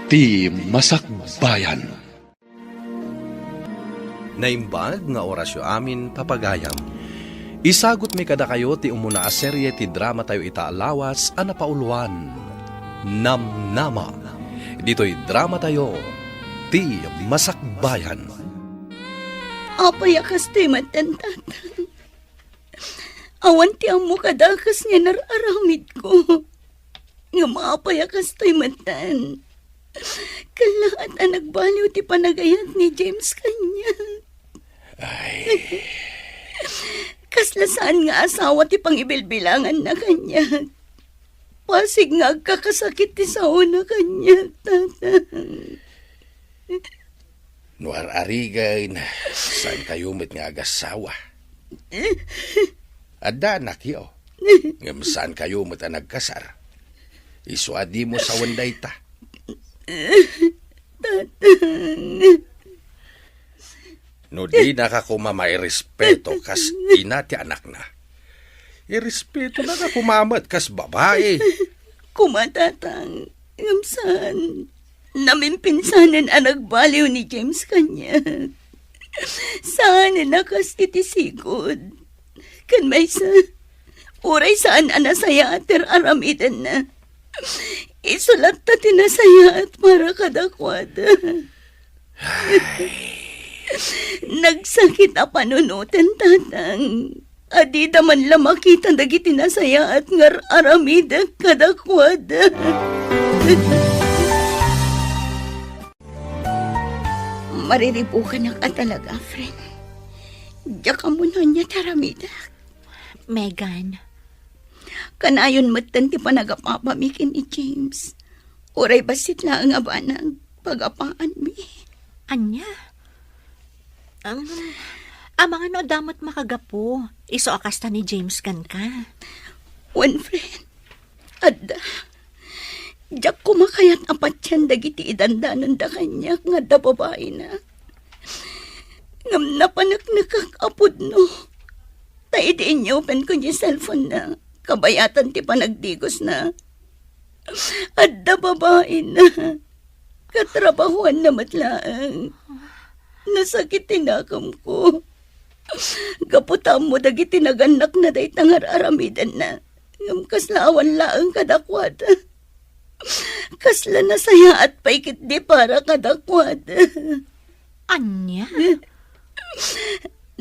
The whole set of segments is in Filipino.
ti Masakbayan. Naimbag nga orasyo amin papagayam. Isagot mi kada kayo ti umuna a serye ti drama tayo itaalawas a napauluan. Namnama. Dito'y drama tayo ti Masakbayan. Apay akas ti matantatang. Awan ti amo kadakas nga nararamid ko. Nga maapay akas ti matan. Kalahat ang nagbaliw ti panagayat ni James kanya. Ay, Kaslasaan nga asawa ti pangibilbilangan na kanya. Pasig nga agkakasakit ti sao na kanya, tatang. nuar arigay na saan kayo met nga agasawa. Adda anak yo. Ngam saan kayo met ang nagkasar. Isuadi mo sa wanday ta. No di nakakuma may respeto kas ina ti anak na. Irespeto na kakumamat kas babae. Kumatatang, ngamsan, namimpinsanan ang nagbaliw ni James kanya. Saan nakas itisigod? Kan may sa, uray saan anasaya ater aramidan na. Isulat ta tinasaya at para kadakwada. Nagsakit a panunutan, tatang. Adi daman lamakita dagiti nasaya at ngar aramida kadakwada. Mariribukan ka talaga, friend. Diyak ka muna niya taramida. Megan, Kanayon matan ti panagapapamikin ni James. Uray basit lang nga ba ng pagapaan mi? anya? Ang mga no damot makagapo, iso akasta ni James kan ka. One friend, adda. Diyak kumakayat apat yan dagiti idandanan da kanya nga da babae na. Ngam na panagnakakapod no. Taidiin niyo open ko niya cellphone na. Kabayatan ti panagdigos na. Adda babae na. Katrabahuan na matlaang. Nasakit tinakam ko. Gaputam mo dagiti naganak na day tangar aramidan na. Ngam kaslawan laang kadakwada. Kasla na saya at paikit di para kadakwada. Anya?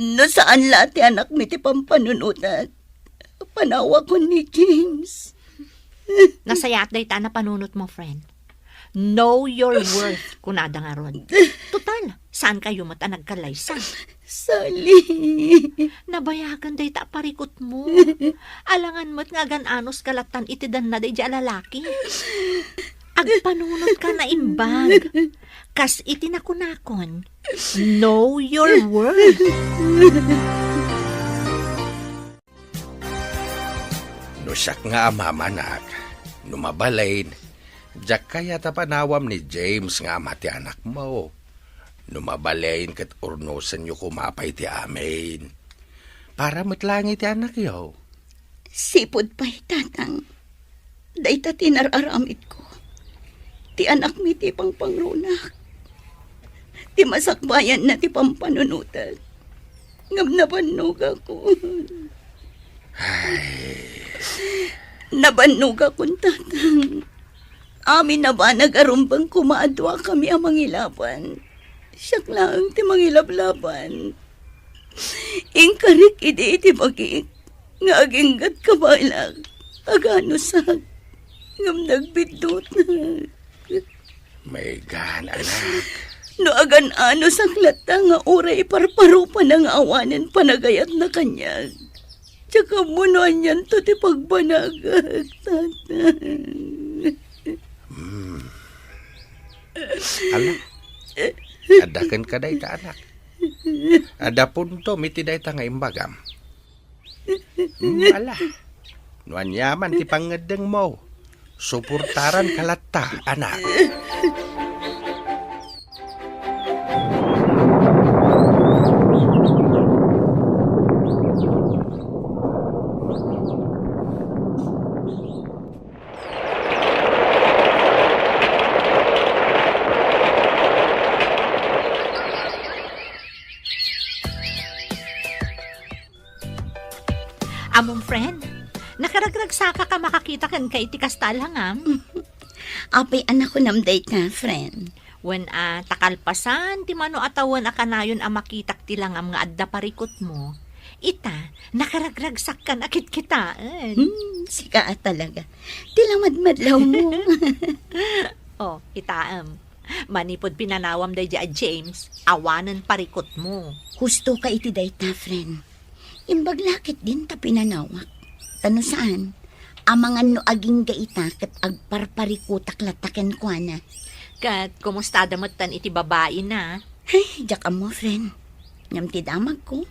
No saan lati anak mi ti pampanunutan. Panawa ko ni James. Nasayat day ta na panunot mo, friend. Know your worth, kunada nga ron. Total, saan kayo mata nagkalaysa? Sali. Nabayagan day ta parikot mo. Alangan mo't nga gananos kalatan itidan na day di alalaki. Agpanunot ka na imbag. Kas itinakunakon. Know your worth. Nusak nga amamanak. Numabalain. Diyak kaya tapanawam ni James nga ama ti anak mo. Numabalain kat urnosan nyo kumapay ti amin. Para matlangi ti anak yo. Sipod pa'y tatang. Day ta tinararamit ko. Ti anak mi ti pangpangrunak. Ti masakbayan na ti pampanunutan. Ngam nabannog ako. Nabannog akong tatang. Amin na ba nag-arumbang kumaadwa kami ang mangilaban? Siyak lang ti mangilablaban. Ingkarik iti bagik. Nga aginggat kabalag. Agano sa ngam nagbidot na. Megan, anak. No agan ano sa klata nga oray parparo pa ng awanan panagayat na kanya. Tsaka munuan yan to ti pagbanagag, tatang. Alam, adakan ka day ta anak. Ada punto mitiday ta nga imbagam. Ala, nuan yaman ti pangadeng mo. Suportaran kalata, anak. Among friend, nakaragragsaka ka makakita kan kay iti kastalhangam. Apay anak ko namday ka, friend. When takalpasan, ti mano atawan akanayon makitak ti langam nga adda parikot mo. Ita, nakaragragsak ka nakit kitaan. Sika talaga. Tilamadmadlaw mo. Oh, itaam. Manipod pinanawam day a James, awanan parikot mo. Husto ka iti dayta, friend. Imbaglakit din ta pinanawak. Tano saan? Amangan no aging gaita kat agparparikutak lataken kwa na. Kat, kumusta damatan iti babae na? Ay, jaka mo, friend. Ngam ti damag ko.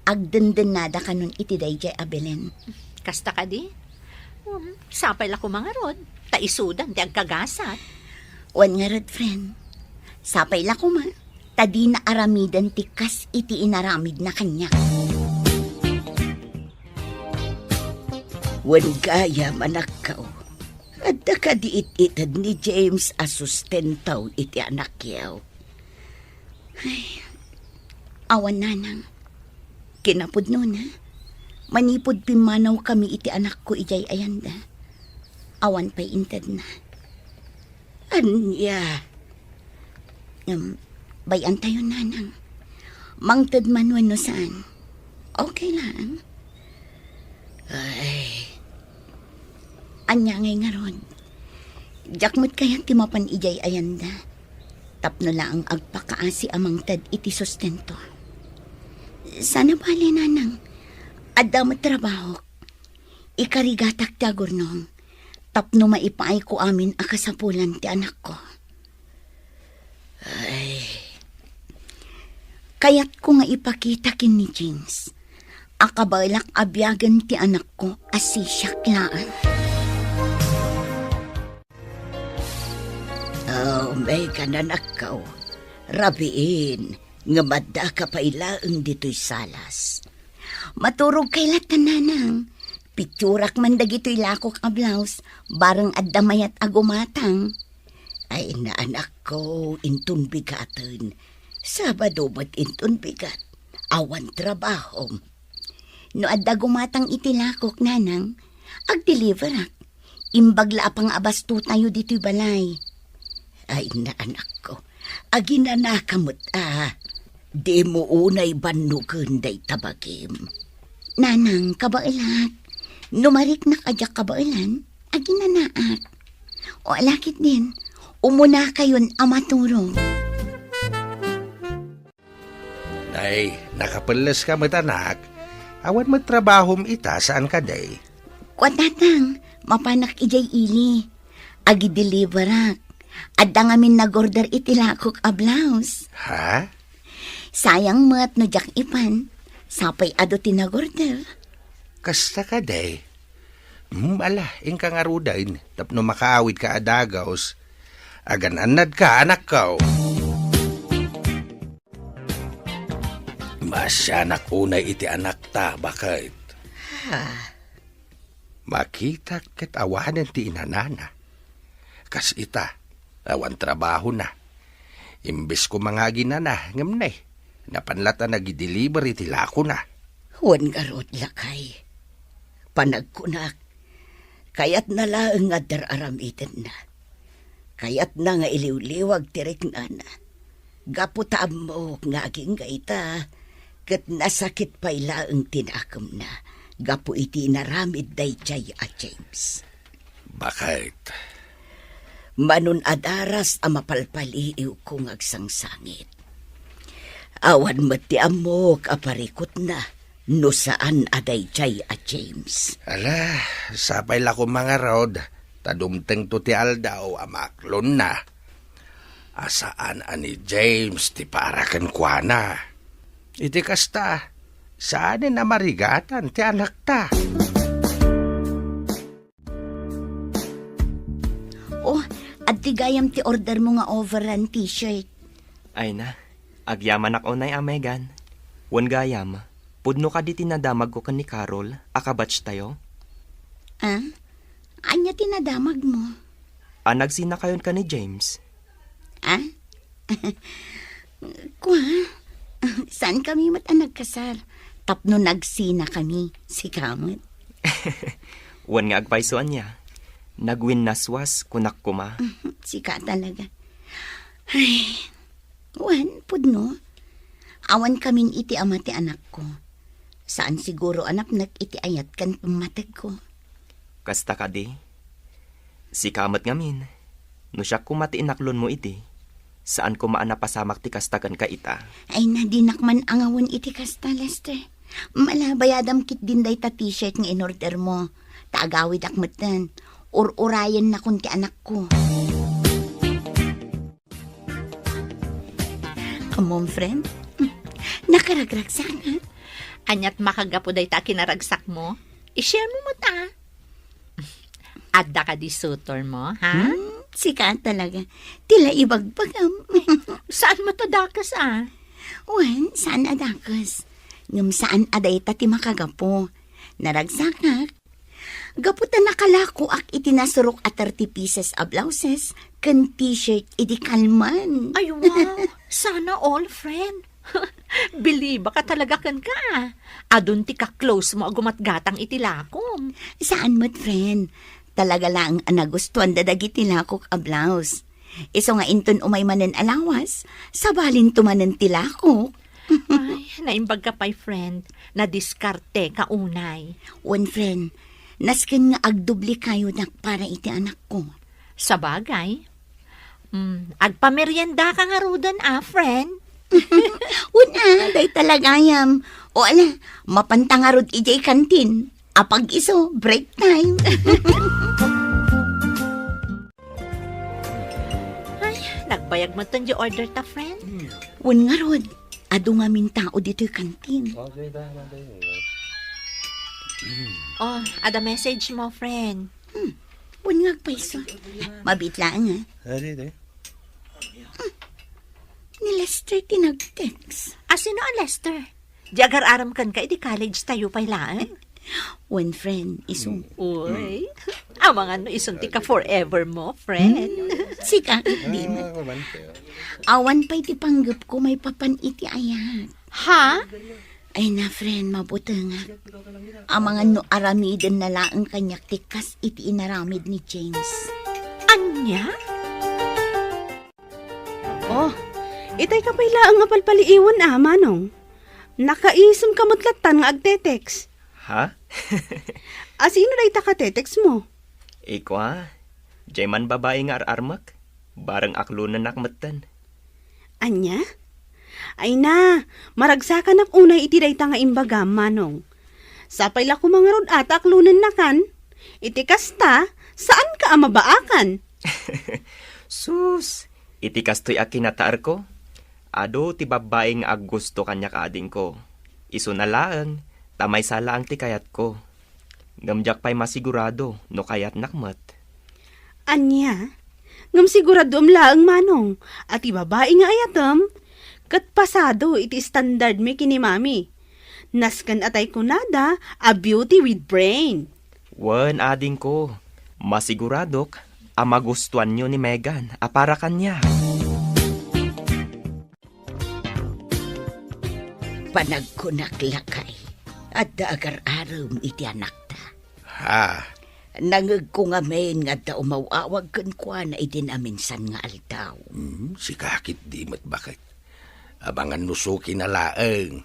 Agdenden nada ka nun iti dayjay abelen. Kasta ka di? Sapay la ko mga rod. Taisudan, ti agkagasat. Wan nga rod, friend. Sapay la ko ma. Tadi na aramidan ti kas iti inaramid na kanya. Wan gaya manakaw. Adda ka diit-itad ni James asustentaw iti anak yaw. Ay, awan nanang. Kinapod nun ha. Manipod pimanaw kami iti anak ko ijay ayanda. Awan pa'y intad na. Anya. Bayan tayo nanang. Mangtad manuan no saan. Okay lang. Ay. Anya ngay nga ron. Jakmut kaya timapan ijay ayanda. Tapno lang ang agpakaasi amang tad iti sustento. Sana bali nanang. Adda trabaho. Ikarigatak ti agurnong. Tapno maipaay ko amin akasapulan ti anak ko. Ay. Kayat ko nga ipakita kin ni James. Akabalak abyagan ti anak ko asisyak laan. Oh, may kananakaw. Rabiin, nga madda ka pa ilaang dito'y salas. Maturog kay latananang. Picturak man dagito'y lakok a blouse, barang addamayat agumatang. Ay na anak ko, intun bigatan. Sabado ba't intun bigat? Awan trabaho. No adda gumatang itilakok nanang, ag-deliverak. Imbagla pang abasto tayo dito'y balay. Ay na anak ko, aginanakamot di mo unay banugan day tabagim. Nanang, kabailat, numarik na kadyak kabailan, aginanaak. O alakit din, umuna kayon amaturong. Nay, nakapalas ka matanak. Awan mo trabahom ita saan ka day? Kwatatang, mapanak ijay ili. Agi-deliverak. Adda ngamin nag-order itilakok a blouse. Ha? Sayang mat no jak ipan. Sapay ado tinag-order. Kasta ka day? Ala, ingka nga rudain. Tapno makaawit ka adagaos. Agan-anad ka, anak ko. Masyanak unay iti anak ta, bakit? Makita ket awanan ti inanana. Kas ita, awan trabaho na. Imbes ko mga ginana, ngamnay. Napanlata nag-deliver iti lako na. Huwan garot lakay. Panagkunak. Kayat na lang nga dararamitan na. Kayat na nga iliw-liwag tirik na na. Gaputam mo nga aging gaita. Kat nasakit pa ilaang tinakam na. Gapu iti naramid day chay a James. Bakit? Manun adaras a mapalpaliiw kong agsangsangit. Awan mati amok aparikot na. No saan aday chay a James. Ala, sapay la ko mga rod. Tadumteng to ti aldaw amaklon na. Asaan ani James ti parakan kwa na. Iti kasta, saan na marigatan ti anak ta? Oh, at tigayam ti order mo nga overrun t-shirt. Ay na, agyaman ako na Megan. Wan gayam, pudno ka di tinadamag ko kan ni Carol, akabatch tayo. Ah? Anya tinadamag mo? Nagsina kayon ka ni James. Ah? Kwa? Saan kami nagkasal? Tapno nagsina kami, si Kamot. Wan nga agpaysoan niya. Nagwin naswas kunak kuma. Sika talaga. Ay, wan, pudno. Awan kaming iti ama ti anak ko. Saan siguro anak iti ayat kan pumatag ko. Kasta ka di. Si kamat ngamin. No siya kumati inaklon mo iti. Saan ko maanapasamak ti kastakan ka ita. Ay nadinakman angawon iti kasta, Lester. Malabayadam kit din day ta t-shirt nga inorder mo. Taagawid akmatan. Urayan na kun ti anak ko. Amom, friend? Nakaragrag sana. Anyat makagapo day ta kinaragsak mo. I-share mo ta. Adda ka di sutor mo, ha? Sika talaga. Tila ibagbagam. Saan mo to dakas, ah? Wan, saan adakas? Ngam saan aday ta ti makagapo. Naragsakak. Gaputan nakalako ak itinasurok at 30 pieces of blouses kan t-shirt iti kalman. Ay, wow. Sana all, friend. Believe ka talaga kan ka. Adun ti ka close mo agumatgatang itilakom. Saan mo't, friend? Talaga lang ang nagustuhan dadagiti lakok a blouse. Iso nga inton umay manen alawas, sabalin tumanen tilakok. Ay, naimbag ka pa'y, friend. Nadiskarte ka unay. One friend, nasken nga agdubli kayo nak para iti anak ko. Sa bagay. Agpamerienda ka nga rudan, friend. Una, day talagayam. O ala, mapantangarod ijay kantin. Apag iso, break time. Ay, nagbayag mo ton di order ta, friend. Wan nga rod, ado nga min tao dito'y kantin. Oh, ada message mo, friend. Wan nga paiso. Mabitlaan nga. Ni Lester tinag-text. Sino ang Lester? Di agar-aram kan ka, di college tayo pa'y laan. One friend, iso. Uy, amang ano isunti ka forever mo, friend. Sika, di man. Awan pa'y ti panggap ko may papan iti ayat. Ha? Ay na, friend, mabuti nga. Ang mga no aramiden na laang kanyak tikas iti inaramid ni James. Anya? Oh, itay ka pa'y laang nga palpaliiwan manong. Nakaisam kamutlatan nga agtetex. Ha? Sino na itaka-tetex mo? Iko Jay man babae nga ararmak. Barang aklo na nakmatan. Anya? Ay na, maragsakan ak unay iti dayta nga imbagam, manong. Sapay la ko mga rod at aklunan na kan. Iti kasta, saan ka amabaakan? Sus, iti kastoy a kinataar ko. Ado ti babae nga aggusto kanya kaading ko. Iso na laang, tamay sala ang ti kayat ko. Gamjak pa'y masigurado, no kayat nakmat. Anya? Ngam sigurado laang manong, at ibabae nga ayatam, kat pasado iti standard mi kini mami. Naskan atay kunada, a beauty with brain. Wan ading ko, masiguradok, magustuhan nyo ni Megan, para kanya. Panagkunaklakay at agar-aram iti anak ta. Ha? Nangag ko nga men nga da umawawag kan kwa na idinaminsan nga altaw. Si kakit di mat bakit. Abangan no suki na laeng.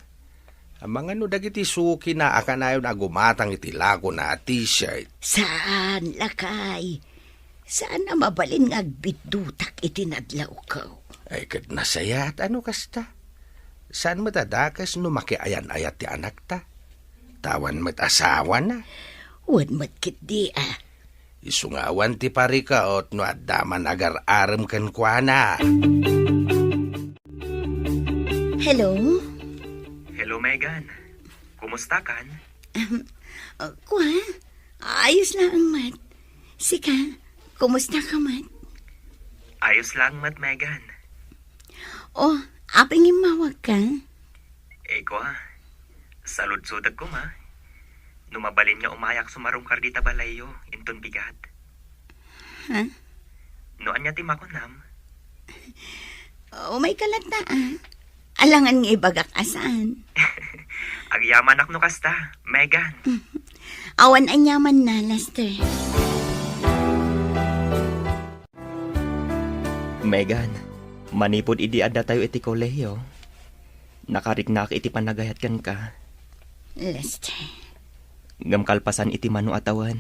Abangan no dagiti suki na akanayon agumatang iti lako na t-shirt. Saan, lakay? Saan na mabalin nga agbidutak iti nadlaw ko? Ay kat nasaya at ano kasta? Saan matadakas no makiayan-ayat ti anak ta? Tawan mat asawa na. Wan matkit di Isungawan ti parika ot no addaman agar-aram kan kwa na. Hello? Hello, Megan. Kumusta kan? Kwa? Ayos lang, Mat. Sika, kumusta ka, Mat? Ayos lang, mat, Megan. Oh, aping imawag ka? Eko salud-sudag ko ma. Numabalin nga umayak sumarong kardita balayo, inton bigat. Ha? Noan niya timakunam. Oh, may kalata Alangan nga ibagak asan. Agyaman ak no kasta, Megan. Awan anyaman na, Lester. Megan, manipod idi adda tayo iti kolehiyo. Nakariknak iti panagayat kan ka. Lester. Gamkalpasan iti mano atawan.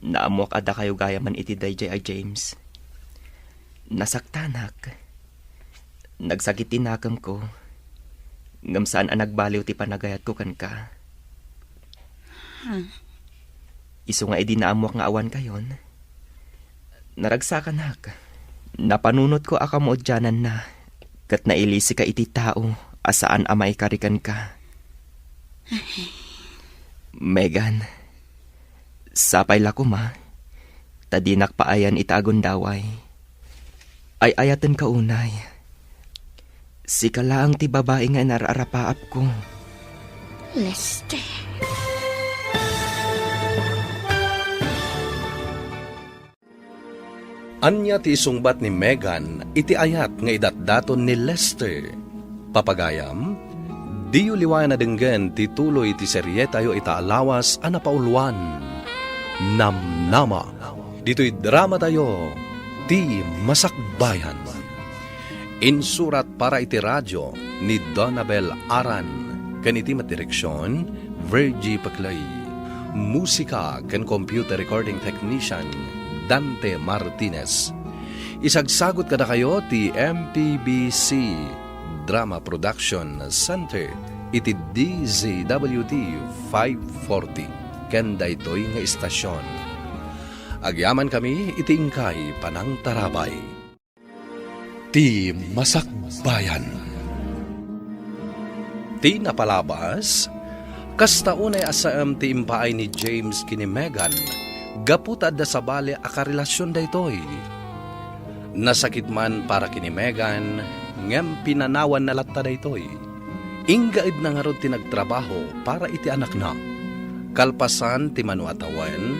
Naamuak adda kayo gayaman iti dayjay a James. Nasaktanak. Nagsakit tinakam ko. Ngam saan ang nagbaliw ti panagayat ko kan ka. Iso nga idi naamuak nga awan kayon. Naragsakanak. Napanunot ko akamodyanan na. Kat nailisi ka iti tao asaan amay karikan ka. Megan, sapay la kuma. Tadinak paayan itagon daway. Ay ayatan ka unay. Si kalaang ti babae nga nararapaap ko. Lester. Anya ti isungbat ni Megan iti ayat nga idatdaton ni Lester. Papagayam, diyo liwayan na denggen ti tuloy ti serye tayo itaalawas a napauluan. Namnama. Dito'y drama tayo, ti Masakbayan. Insurat para iti radyo ni Donabel Aran. Kaniti matireksyon, Virgie Paclay. Musika ken computer recording technician, Dante Martinez. Isagsagot kada kayo ti MPBC Drama Production Center iti DZWT 540 ken daytoy nga istasyon. Agyaman kami iti ingkay panang tarabay. Ti Masakbayan. Ti napalabas, kasta unay asam ti impaay ni James kini Megan, gaputad da sa bale akarelasyon daytoy. Nasakit man para kini Megan, ngem pinanawan na latta daytoy. Inggaid na nga ron ti nagtrabaho para iti anak na. Kalpasan ti manuatawan,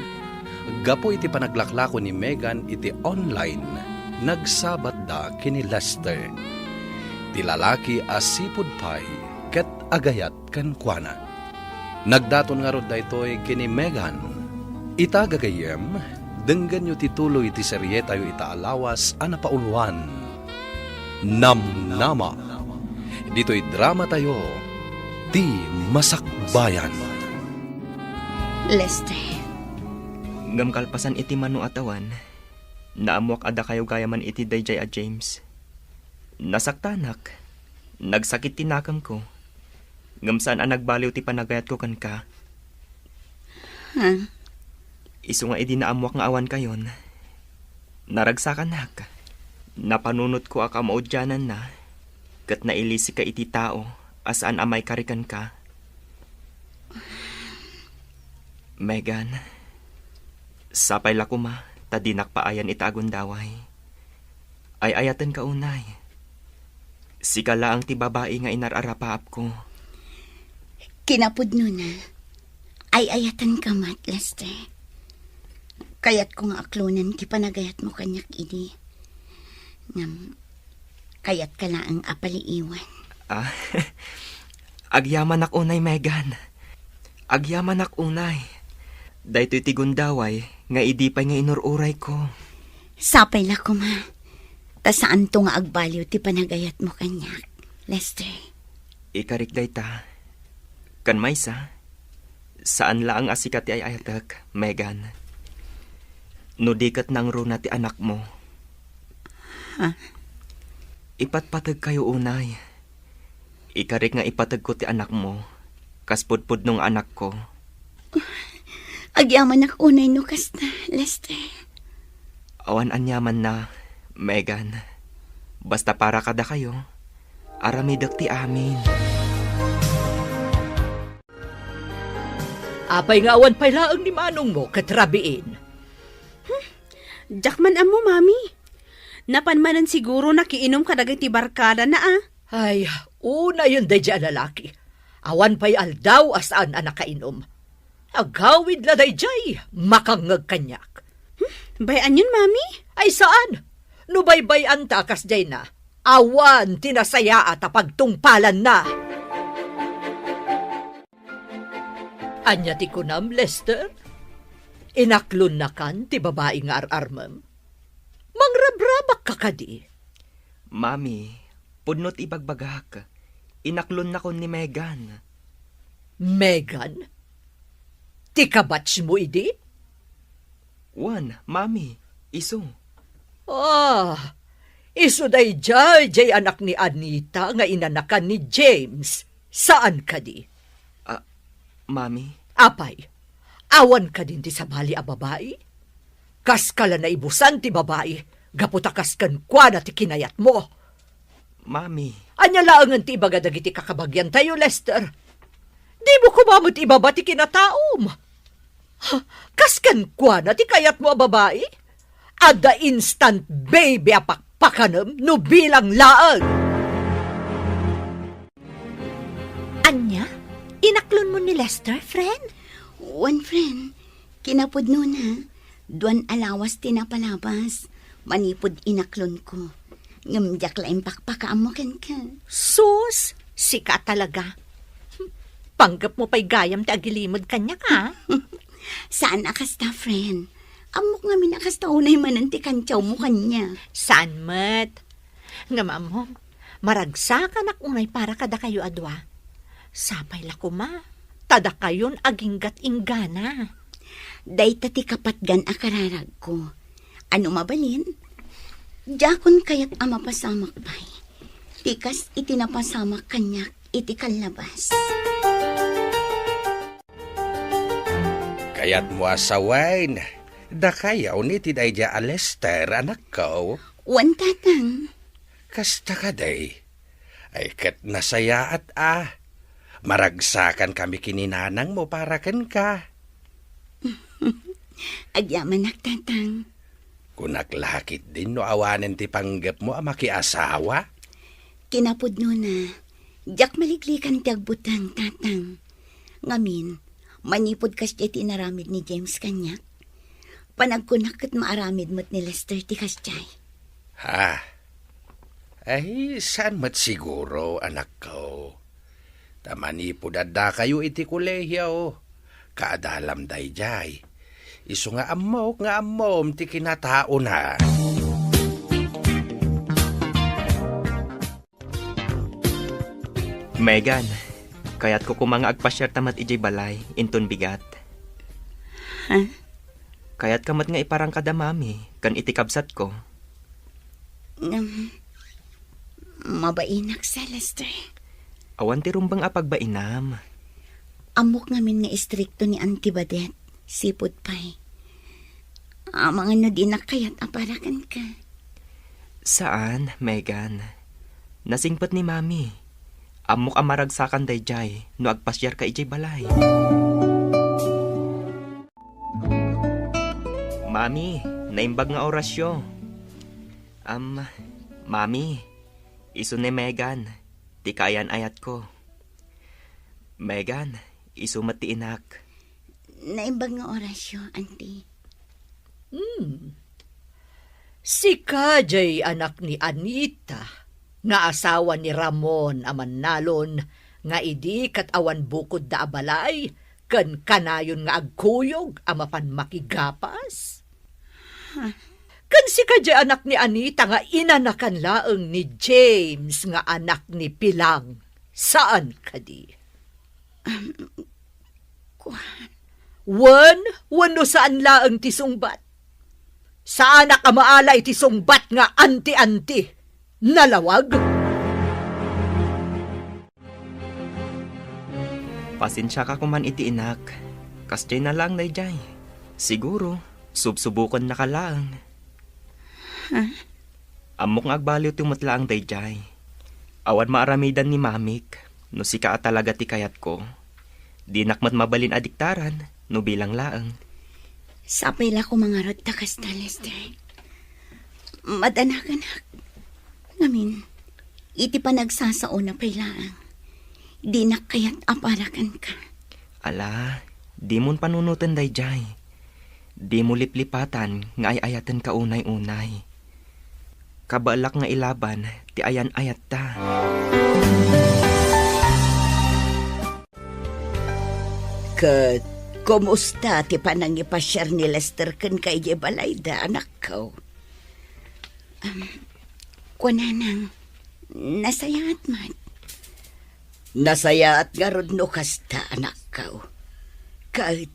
gapo iti panaglaklako ni Megan iti online, nagsabat da kini Lester. Ti lalaki asipud pay, ket agayat kan kuana. Nagdaton nga ron daytoy kini Megan. Itagagayem, denggan nyo tituloy ti serye tayo itaalawas a napauluan. Namnama. Dito'y drama tayo, ti Masakbayan. Lester. Gamkalpasan iti mano atawan. Naamuak ada kayo gayaman iti dayjay a James. Nasaktanak. Nagsakit tinakam ko. Ngamsaan ang nagbaliw ti panagayat ko kan ka. Iso nga idi naamuak nga awan kayon. Naragsakan Napanunot ko akamaudyanan na. Kat nailisi ka iti tao asaan amay karikan ka. Megan, sapay la kuma, tadinak paayan itagon daway. Ay ayatan ka unay. Si kalaang ti babae nga inararapaap ko. Kinapudno na. Ay ayatan ka mat, Lester. Kayat ko nga aklunan ti panagayat mo kanyak idi. Kayat ka laang apaliiwan. Agyaman ak unay, Megan. Agyaman ak unay. Daytoy ti gundaway, nga idipay nga inururay ko. Sapay la ko ma. Ta saan to nga agbaliw ti panagayat mo kanyak, Lester? Ikarik dayta. Kan maysa, saan laang asikat ti ay ayatak, Megan? No dikat nang runa ti anak mo. Ipatpatag kayo unay. Ikarik nga ipatag ko ti anak mo. Kaspudpud nung anak ko. Agyaman ak unay no kasta, Lester. Awan anyaman na, Megan. Basta para kada kayo, aramidak ti amin. Apay nga awan pay laang ni manong mo katrabiin. Jakman amo, mami. Napanmanan siguro nakiinom ka dagay ti barkada na Ay, una yun day dyan lalaki. Awan pa'y aldaw asaan ang nakainom. Agawid la day jay, makangag kanyak. Bayan yun, mami? Ay saan? Nubaybay-an takas jay na. Awan tinasaya at pagtungpalan na. Anya ti kunam, Lester? Inaklon na kan ti babae nga ararmam. Mangrabrabak ka kadi. Mami, pudnot ibagbagak. Inaklon na ko ni Megan. Megan? Ti kabatch mo idi? Wan, mami, iso. Iso day jay anak ni Anita nga inanakan ni James. Saan ka di? Mami, Apay, awan ka din ti sabali a babae? Kaskala na ibusan ti babae, gaputakas kan kwa na ti kinayat mo. mami, Anya laangan ti ibaga dagiti kakabagyan tayo, Lester. Di mo kumamot ibaba ti kinataom. Kaskan kwa na ti kayat mo a babae? Ada instant baby apakpakanam no bilang laang. Anya? Inaklon mo ni Lester, friend? One friend, kinapod na. Duan alawas tinapalabas. Manipod inaklon ko. Ngamjak laing pakpakaam mo ken ka. Sus, sika talaga. Panggap mo pa'y gayam ti agilimod kanya ka. Saan akasta, friend? Amok nga minakasta unay mananti kantyaw mo kanya. Saan mat? Nga mamom, maragsakan ak unay para kada kayo adwa. Sapay lakuma, tada kayon aginggat inggana. Day tati kapatgan akararag ko. Ano mabalin? Jakon kayat ama pasamak pa'y. Tikas itinapasamak kanyak iti kalabas. Kayat mo asawain. Da kayaw ni tidayja Lester, anak ko. Wan tatang. Kasta ka day. Ay kat nasaya at maragsakan kami kininanang mo para ken ka. Agyaman tatang. Kunaklakit din no awanen ti panggap mo makiasawa. Kinapod na. Jak maliklikan ti agbutang tatang. Ngamin, manipod kas ti tinaramid ni James kanyak. Panagkunak at maaramid mo't ni Lester ti kasjay. Ha? Ay, saan mat siguro, anak ko? Tamanipod adda kayo iti kulehiyo. Kaadalam dayjay. Isu nga amom ti kinatao na. Megan, kayat ko kumanga agpasyar tamat ijay balay, inton bigat. Ha? Kayat kamat nga iparang kada mami, kan itikabsat ko. Mabainak sa Lester. Awan ti rumbang apagbainam. Amok ngamin nga istrikto ni Auntie Badet. Sipod pa'y. Mga no di nakayat aparakan ka. Saan, Megan? Nasingpat ni mami. Amok amaragsakan dayjay, no agpasyar ka ijay balay. Mami, naimbag nga orasyo. Mami, iso ni Megan, ti kayan ayat ko. Megan, iso mati inak. Naimbag nga orasyo, Auntie. Si Kajay anak ni Anita, nga asawa ni Ramon aman nalon, nga idi kat awan bukod da abalay, kan kanayon nga agkuyog amapan makigapas. Kan si Kajay anak ni Anita nga inanakan laeng ni James nga anak ni Pilang. Saan kadi? Wano saan laeng ti sungbat? Saan ka maalay ti sungbat nga anti-anti? Nalawag? Pasensya ka kuman iti inak. Kasjay na lang dayjay. Siguro, subsubukan na ka lang. Amok nga agbaliw tumutlaang dayjay. Awan maaramidan ni mamik, no sika talaga ti kayat ko. Di nakmat mabalin adiktaran, no bilang laang. Sapay la ko mga rod takas na, Lester. Madanagan. Ngamin, iti pa nagsasauna pa'y laang. Di nakayat aparakan ka. Ala, di mon panunutan dayjay. Di mo liplipatan nga ayayatan ka unay-unay. Kabalak nga ilaban, ti ayan ayat ta. Kat, kumusta ti panang ipasyar ni Lester ken kay Jebalayda, anak ko? Kunanang, nasayaat man. Nasayaat nga rod no kasta, anak ko. Kat,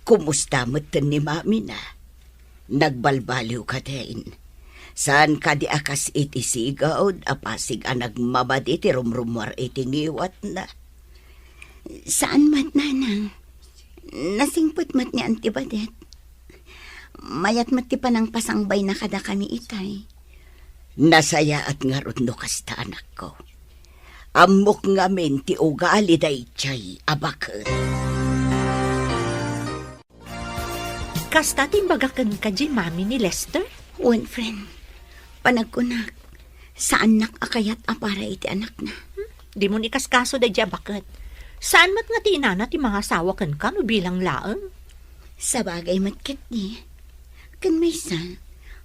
kumusta mo ni mami na? Nagbalbaliw ka din. Saan ka di akas iti sigawd, apasig anag mabad iti rumrumwar iti ngiwat na. Saan mat nanang? Nasingput mat ni Antibadet. Mayat mat ti panang pasangbay na kada kami itay. Nasaya at nga rod no kasta anak ko. Amok nga men ti ugali day chay abakot. Kasta timbagakan ka di mami ni Lester? One friend, panagkunak, saan nak akayat apara iti anak na? Di mo ni kaskaso da dya bakit? Saan mat nga ti inana ti mga asawa kan no bilang laang? Sa bagay matkit ni. Kan may sa,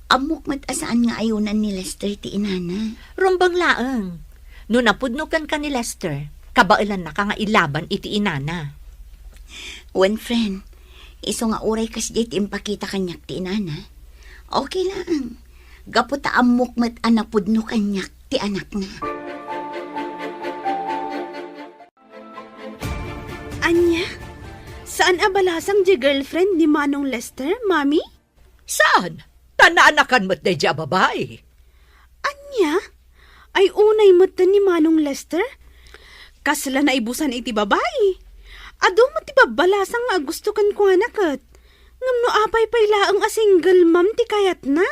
amok mat asaan nga ayunan ni Lester ti inana. Rumbang laang. No napudnukan ka ni Lester, kabailan na ka nga ilaban iti inana. One friend, iso nga uray kas dit impakita kanyak ti inana. Okay lang. Gaputa amok mat anapudno kanyak ti anak na. Anya? Saan abalasang di girlfriend ni Manong Lester, mami? Saan? Tanaanakan mo't day dya babae. Anya? Ay unay mata ni Manong Lester? Kasla na ibusan iti babae. Ado mo ti babalasang nga gusto kan ko anakat. Ngam no apay payla ang single mom ti kayat na.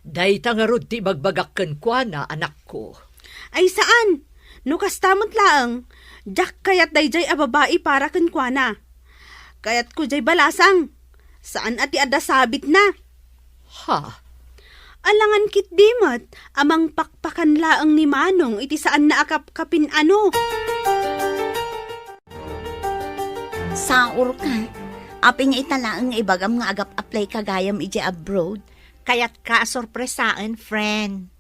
Day tangarod ti bagbagakkan kwa na anak ko. Ay saan? No kastamot laang. Jack kayat dayjay a babae para kan kwa na. Kayat ko jay balasang. Saan ati ada sabit na? Ha? Alangan kit dimot, amang pakpakan laang ni Manong iti saan na akap-kapin ano. Saur ka. Aping italaang ibagam nga agap-apply kagayam iti abroad. Kaya't ka sorpresaan, friend.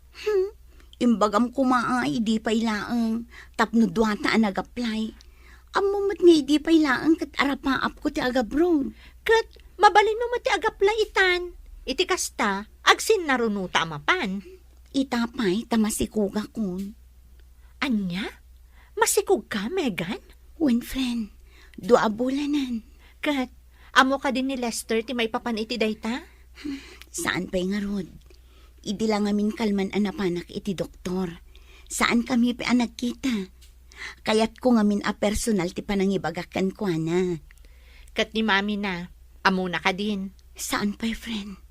Imbagam kumaay, di pa ilaang. Tapno duwata ang nag-apply. Amumat nga di pa ilaang kat arapaap ko ti agabroad. Kat, mabalin mo mati agaplaitan. Iti kasta, agsin narunuta mapan. Itapay, tamasikuga kun. Anya? Masikog ka, Megan? One friend, dua bulanan. Kat, amo ka din ni Lester ti may papan iti dayta? Saan pa'y nga rod? Idi lang amin kalman anapanak iti doktor. Saan kami pa nagkita? Kaya't ko ngamin a personal ti panangibagakan ko na. Kat ni mami na, amo na ka din. Saan pa'y friend?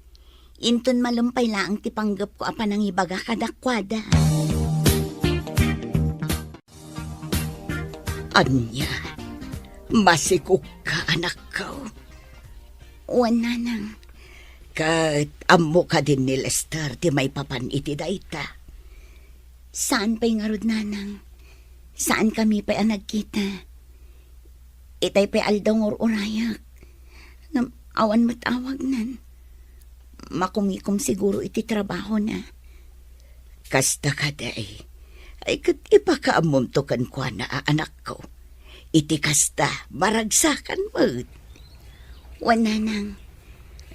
Inton malumpay lang ti panggap ko a panangibaga kadakwada. Anya, masikog ka anak ko. Wala nang. Kat amo ka din ni Lester ti may papan iti dayta. Saan pa'y nga rod nanang? Saan kami pa'y nagkita? Itay pa'y aldong urayak. Awan matawag nan. Makumikom siguro iti trabaho na. Kasta ka day. Ay kat ipakaamom to kan kwa na anak ko. Iti kasta, maragsakan mo. Wana nang.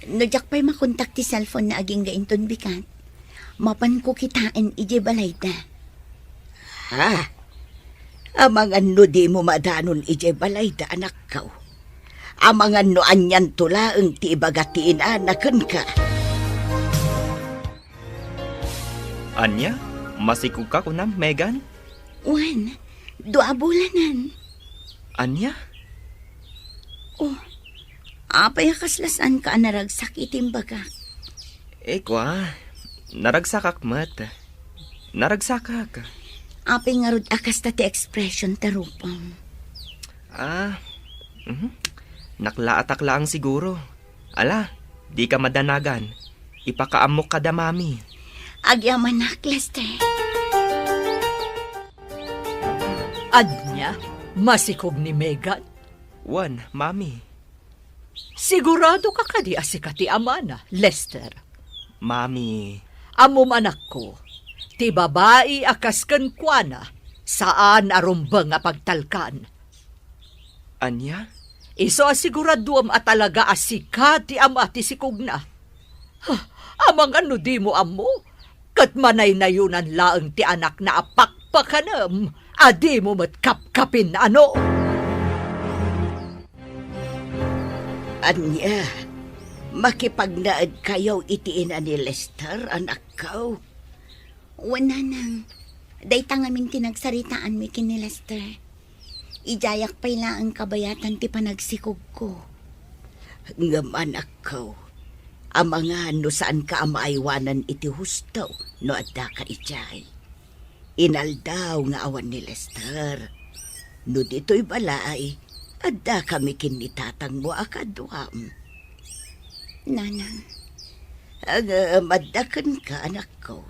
Nadyak pa'y makontak ti cellphone na aging gainton bikat. Mapan ko kitain iji balayda. Ha? Amang ano di mo madanon iji balayda anak ko. Amang ano anyan tulaang ti ibagatiin anakan ka. Anya? Masikog ka kunam, Megan? Wan, dua bulanan. Anya? Oh, apay kaslasan ka naragsak itimbaga. Kwa, naragsakak mat. Naragsakak. Apay nga rod akas ta ti expression tarupang. Naklaatak lang siguro. Ala, di ka madanagan. Ipakaamok ka da, mami. Agyaman na, Lester. Anya, masikog ni Megan. Wan, mami. Sigurado ka kadi asikati amana, Lester. Mami. Amom anak ko, ti babae akas kan kwa na, saan arumbang nga pagtalkan. Anya? Iso asiguraduam at talaga asika ti ama ti sikugna. Amang ano di mo amo? Kat manay na yunan laeng ti anak na apakpakanam. Adi mo matkapkapin ano? Anya, makipagnaad kayo itiin ni Lester, anak ko. Wala nang. Day tangamin tinagsaritaan mi kini Lester. Ijayak pa'y ang kabayatan ti panagsikog ko. Ngam anak ko, amanga no saan ka amaaywanan iti husto no adda ka ijay. Inaldaw nga awan ni Lester. No dito'y balay, adda kami kinitatang mo akadwam. Nanang, Madakan ka anak ko.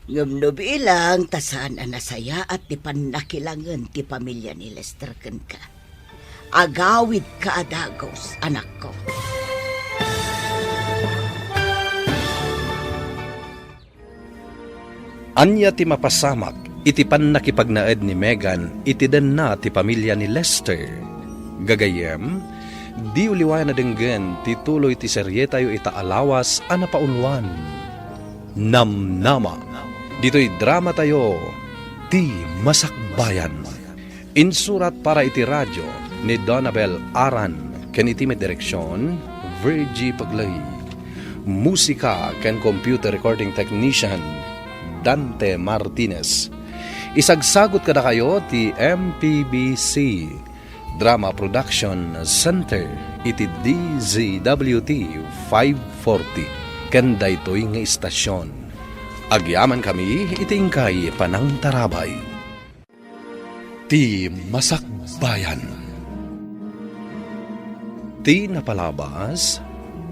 Ngam no bilang tasan anasaya at ti panakilangan ti pamilya ni Lester ken ka. Agawid ka adagos anak ko. Anya ti mapasamak, iti pan nakipagnaed ni Megan, iti den na ti pamilya ni Lester. Gagayem, di uliwan na denggen, ti tuloy ti serye tayo itaalawas ana paunwan. Namnama, dito'y drama tayo, ti Masakbayan. Insurat para iti radyo ni Donabel Aran, ken iti may direksyon, Virgie Paglay. Musika ken computer recording technician, Dante Martinez. Isagsagot kada kayo ti MPBC Drama Production Center iti DZWT 540 ken daytoy nga istasyon. Agyaman kami itingkay panang tarabay. Ti Masakbayan. Ti napalabas,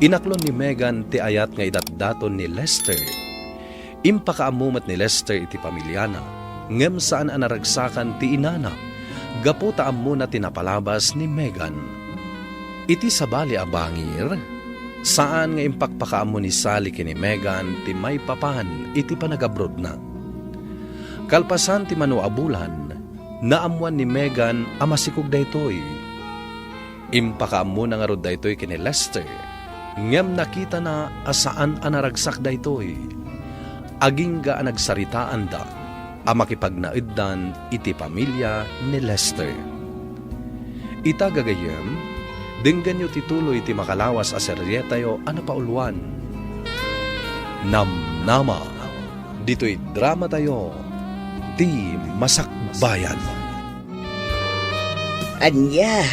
inaklon ni Megan ti ayat nga idatdaton ni Lester. Impakaamumat ni Lester iti pamilyana, ngem saan anaragsakan ti inana, gaputa muna tinapalabas ni Megan. Iti sabali a bangir, saan nga impakpakaamo ni Sally kini Megan ti may papan iti panagabrod na. Kalpasan ti manuabulan, naamuan ni Megan amasikog daytoy. Impakaamo na nga rod daytoy kini Lester, ngem nakita na asaan anaragsak daytoy. Aging ga nagsaritaan da, amakipagnaiddan iti pamilya ni Lester. Ita gagayem, dinggan nyo tituloy iti makalawas a serye tayo ana pauluan. Namnama, dito'y drama tayo, ti Masakbayan. Anya,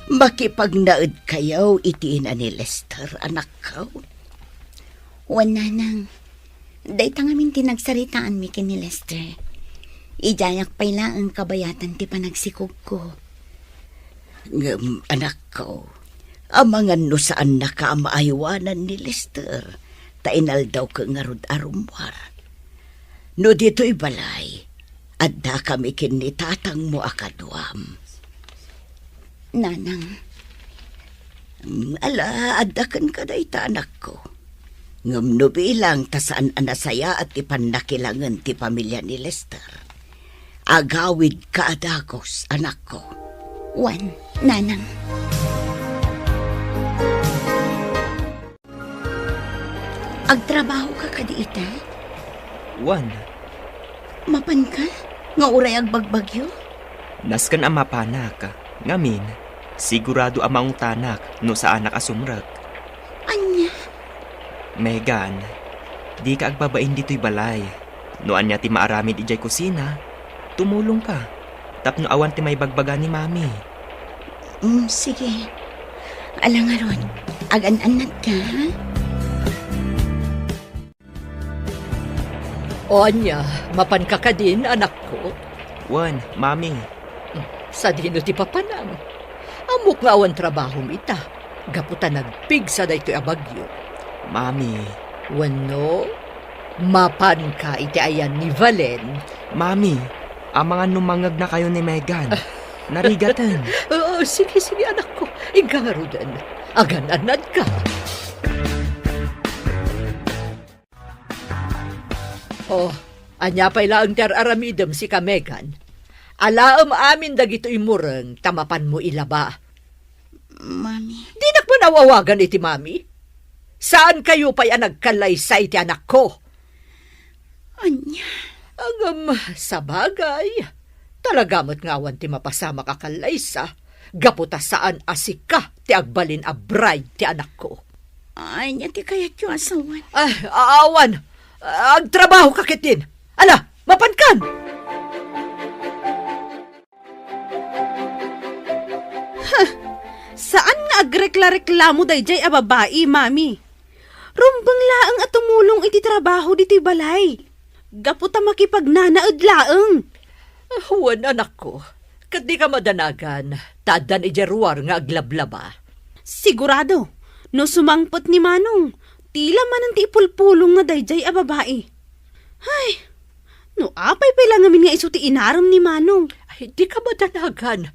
makipagnaad kayo itiin ni Lester, anak ko. wala nang. Day tangamin tinagsaritaan mi kini Lester. Ijayak pa'y ang kabayatan ti panagsikog ko. Ngam, anak ko, amangan no saan nakaamaaywanan ni Lester, tainal daw ka nga rod arumwar. No dito'y balay, adda kami kinitatang mo akadwam. Nanang, Ala, adda kan ka dayta anak ko. Ngam no bilang tasaan anasaya at ipanakilangan ti pamilya ni Lester. Agawid ka adagos, anak ko. wan, nanang. Agtrabaho ka kadiita? Wan, Mapan ka? Nga uray agbagbagyo? naskan ang mapanak. Ngamin, sigurado ang maong tanak no sa anak asumrag. Anya? Megan, di ka agbabain dito'y balay. No anya ti maaramid ijay kusina, tumulong ka. Tapno awan ti may bagbaga ni mami. Sige. Alang aron, agan-anad ka, ha? O anya, mapan ka ka din, anak ko. Wan, mami, Sa dino ti papanam. Amok nga awan trabaho ita. Gaputa nagpig sa daytoy abagyo. mami, Wano, mapan ka iti ayan ni Valen. mami, ang mga numangag na kayo ni Megan. Narigatan. Oo, sige, anak ko. Ingangarudan. Agan-anad ka. Oh, anya pa'y laang aramidem si ka Megan. Alaam amin dagito imureng tamapan mo ilaba. Mami. Di na mo nawawagan iti mami? Saan kayo pa'y nagkalaysay ti anak ko? Anya. Agam, sa bagay. Talaga mo't ngawan ti mapasama kakalaysa. Gaputa saan asika ti agbalin a bride ti anak ko. Anya ti kayat yung asawan. Ay, aawan. Agtrabaho kakitin. Ala, mapankan! Saan nga agrekla-reklamo dayjay a babae, mami? Rumbang laang at tumulong iti trabaho diti balay. Gaputa makipagnanaad laang. Huwan anak ko. Kat di ka madanagan. Tadan ijeruar nga aglablaba. Sigurado, no sumangpot ni Manong, tila man ang tipulpulong nga dayjay a babae. Ay, no apay pa lang amin nga iso ti inaram ni Manong. Ay, di ka madanagan.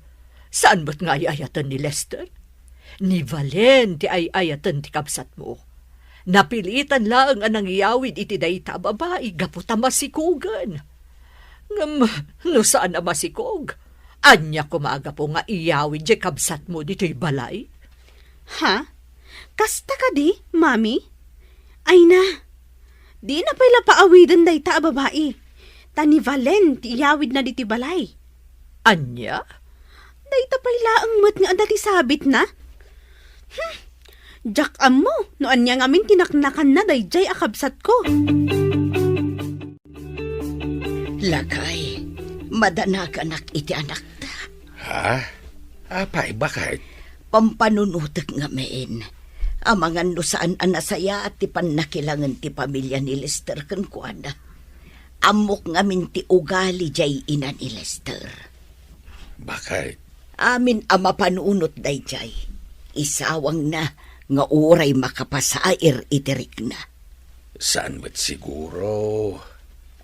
Saan ba't nga ayayatan ni Lester? Ni Valen ti ayayatan ti kapsat mo. Napilitan lang ang nangyawid iti dayta babae, gaputa masikugan. Ngam, no saan na masikog? Anya kumaga po nga iyawid di kabsat mo dito'y balay? Ha? Kasta ka di, mami? Ay na, di na pala paawidan dayta a babae. Tani Valen, ti iyawid na diti balay. Anya? Dayta pala ang mat nga dati sabit na. Jack mo, no anya nga amin tinaknakan na dayjay akabsat ko. Lakay, madanaganak iti anak ta. Ha? Apay, bakit? Pampanunutek nga main. Amangan no saan anasaya at ti panakilangan ti pamilya ni Lester kan kuana. Amok ngamin ti ugali jay ina ni Lester. Bakit? Amin ama panunot day jay. Isawang na nga uray makapasair itirik na. Saan ba't siguro?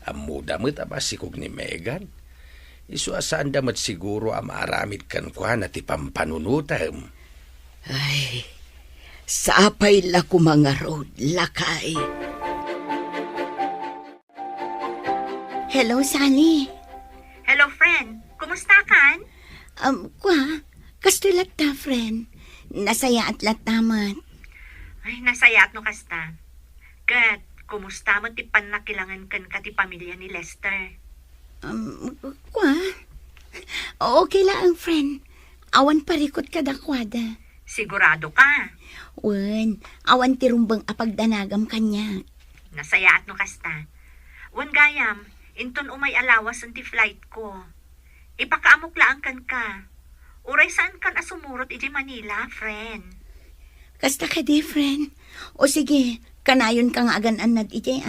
Amudamot abasikog ni Megan. Isuasaan damat siguro amaramid kan kwa na ti pampanunutam. Ay, sapay la ko mga road, lakay. Hello, Sally. Hello, friend. Kumusta kan? Kastulat ta, friend. Nasaya at latamat. Ay, nasayat no kasta. Kat, kumusta mo ti panakilangan kan ka ti pamilya ni Lester? Okay lang, friend. Awan parikot ka dakwada. Sigurado ka. Wen, awan tirumbang apagdanagam kanya. Nasayat no kasta. Wan gayam, inton umay alawas ang ti flight ko. Ipakaamok lang kan ka. Uray saan kan asumurot iti Manila, friend? Kasta ka di, friend. O sige, kanayon ka nga aganan nad iti,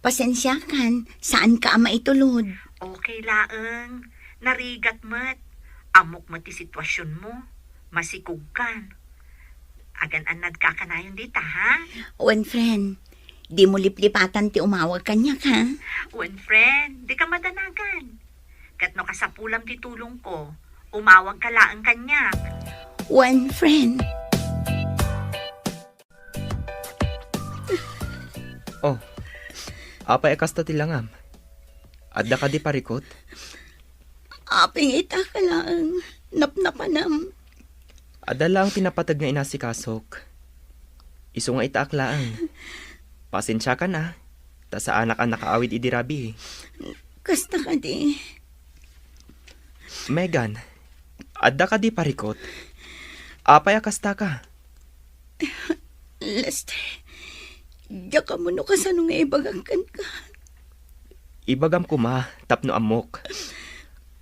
pasensya kan, saan ka ama itulod? Okay laeng. Narigat mat. Amok mo ti sitwasyon mo. Masikog kan. Agan-anad ka kanayon dita, ha? Wen, friend, di mo liplipatan ti umawag kanya ka? Wen, friend, di ka madanagan. Kat no kasapulam ti tulong ko, umawag ka laang kanya. Wen, friend. Oh, apay kasta tilangam. Adda ka di parikot? Aping ita ka lang, napnapanam. Adda lang tinapatag nga inasikasok. Isu nga itaak laang. Pasensya ka na. Ta sa anak ang nakaawid idirabi. Kasta ka di. Megan, adda ka di parikot? Apay akasta ka? Lester, diya ka mo no kasano nga ibagangkan ka. Ibagam ko ma, tapno amok.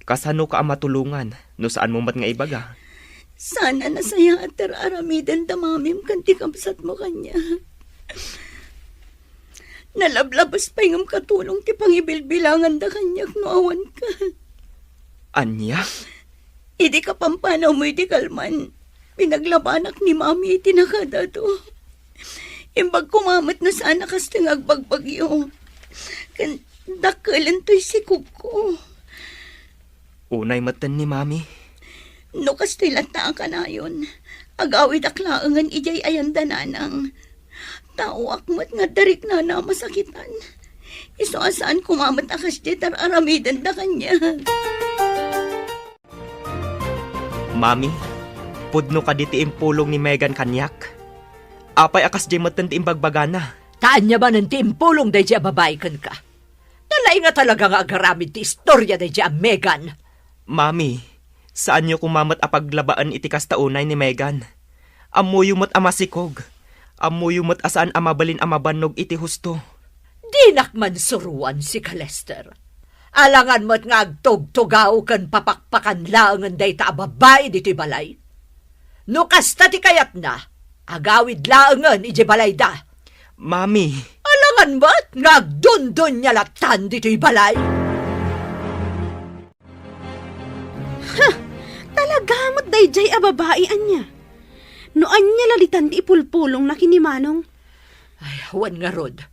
Kasano ka ang matulungan, no saan mo mat nga ibaga? Sana nasaya at tararamidan damamim kanti kamsat mo kanya. Nalablabas pa yung katulong ti pangibilbilangan da kanyak no awan ka. Anya? Idi ka pampanaw mo iti kalman. Pinaglabanak ni mami iti nakadado. Imbag kumamat na sana kas tingagbagpagyo. Kan dakalan to'y sikog ko. Unay matan ni mami. No kastoy lata ka na yun. Agawid aklaangan ijay ayan dananang. Tao akmat nga darik na na masakitan. Iso asaan kumamat akas di tararamidan da kanya. Mami, Pudno ka diti impulong ni Megan kanyak. Apay akas jay matan ti imbagbagana. Taan niya ba ng tiimpulong day siya babae kan ka? Talay nga talaga nga agaramid ti istorya day siya Megan. Mami, saan niyo kumamat apaglabaan iti kastaunay ni Megan? Amuyumot amasikog. Amuyumot asaan amabalin amabanog iti husto. Di nakman suruan si Kalester. Alangan mo't nga agtog-tugaw kan papakpakan laangan day ta babae dito'y balay. No kasta ti kayat na, agawid laangan iti balay da. Mami, Alangan mo't nga agdundon niya latan dito'y balay. Talaga mo't dayjay a babae anya. No anya lalitan ti ipulpulong na kinimanong. Ay, wan nga rod.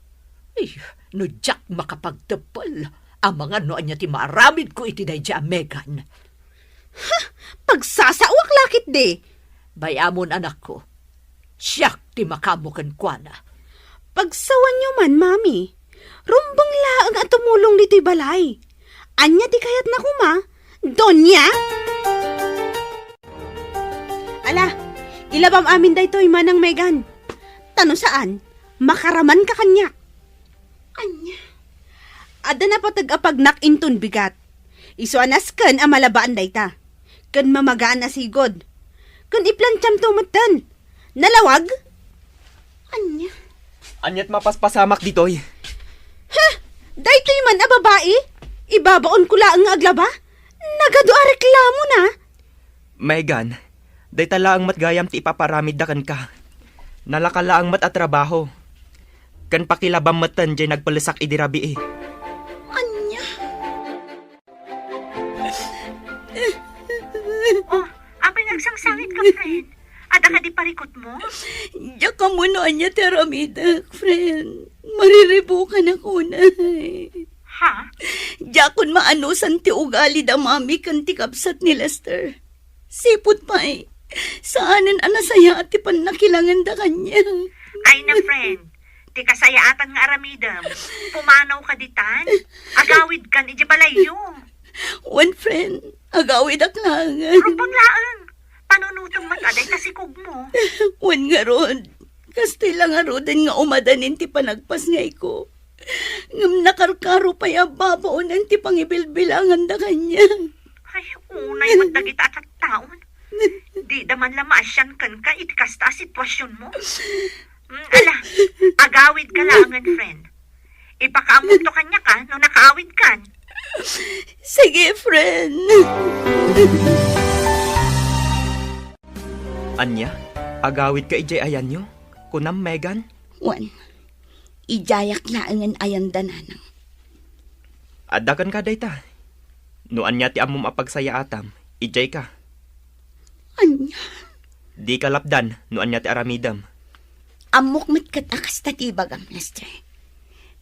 Ay, no jak makapagtapal. Ang mga noan niya ti maramid ko iti day siya Megan. Pagsasawak lakit de. Bayamon anak ko. Siyak ti makamukan kwa na. Pagsawan nyo man, mami. Rumbang laang at tumulong dito'y balay. Anya ti kayat na kuma. Donya? Ala, ilabam amin daytoy manang Megan. Tano saan? Makaraman ka kanyak. Anya? Ada na patag-apagnak inton bigat. Isuanas kan ang malabaan dayta. Kan mamagaan na sigod. Kan iplantyam tumatan. Nalawag? Anya? anyat mapaspasamak ditoy. Daytoy man a babae? Ibabaon ko laang nga aglaba? Nagado a reklamo na. Megan, day talaang matgayam ti ipaparamid da kan ka. Nalakalaang mat at trabaho. Kan pakilabam matan jay nagpalisak idirabi eh. Anya? Oh, apay nagsangsangit ka, friend. Ada ka di parikot mo? Diya ka muna anya teramidak, friend. Mariribo ka na kuna. Ha? Diya kun maanusan ti ugali da mami kan ti kapsat ni Lester. Sipot pa eh. Saanan anasaya at ti panakilangan da kanya. Ay na, friend. Di kasayaatan nga aramidam. Pumanaw ka ditan. Agawid kan iji balayo. One friend, agawid aklangan. Rupang laang. Panunutong mataday kasikog mo. Wan nga rod. Kastila nga roden nga umadanin ti panagpas ngay ko. Ngam nakarkaro pa ya babaunan ti pangibilbilangan da kanya. Ay, unay magdagita at taon. Di daman lamasyan kan ka itikasta sitwasyon mo. Ala, agawid ka laangan, friend. Ipakaamot to kanya ka no nakaawid kan. Sige, friend. Anya, agawid ka ijay ayan nyo? Kunam, Megan? Wan, ijayak laangan ayan dananang. Adakan ka dayta. No anya ti amom apagsaya atam, ijay ka. Anya, Di ka lapdan, no anya ti aramidam. amok matkat akas tatibagam, Lester.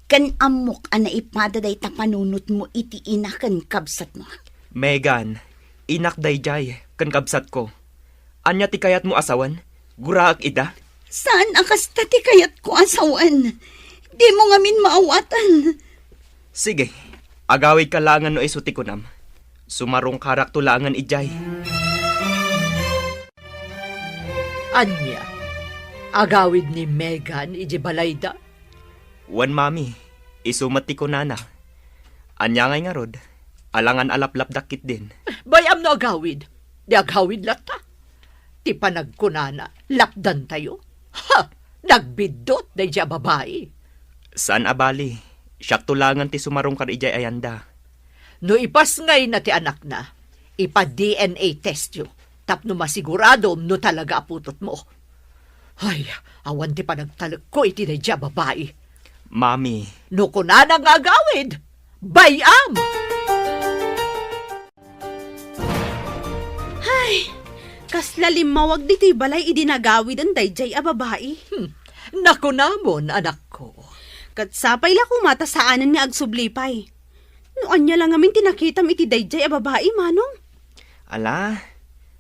Kan amok ana ipada day tapanunot mo iti inakan kabsat mo. Megan, inak dayjay, kan kabsat ko. Anya ti kayat mo asawan? Guraak ida? Saan akas tati kayat ko asawan? Di mo ngamin maawatan. Sige, agawid ka langan no isuti ko nam. Sumarong karak tulangan ijay. Anya, agawid ni Megan iji balayda. Wan mami, isumati ko nana. Anya ngay nga rod, alangan alaplap dakit din. Bayam no agawid. Di agawid lata. Ti panagkunana, lapdan tayo. Ha! Nagbidot na siya babae. Saan abali? Siyak tulangan ti sumarong kar ijay ayanda. No ipas ngay na ti anak na, ipa-DNA test yo. Tapno masigurado no talaga aputot mo. Ay, awan ti panagtalag ko iti na siya babae. Mami, No kunana nga agawid. Bayam! Kaslalim mawag dito'y balay idinagawid ang dayjay a babae. Nakunamon, anak ko. Katsapay la kumata saanan nga agsublipay. Noan niya lang amin tinakitam iti dayjay a babae, manong. ala,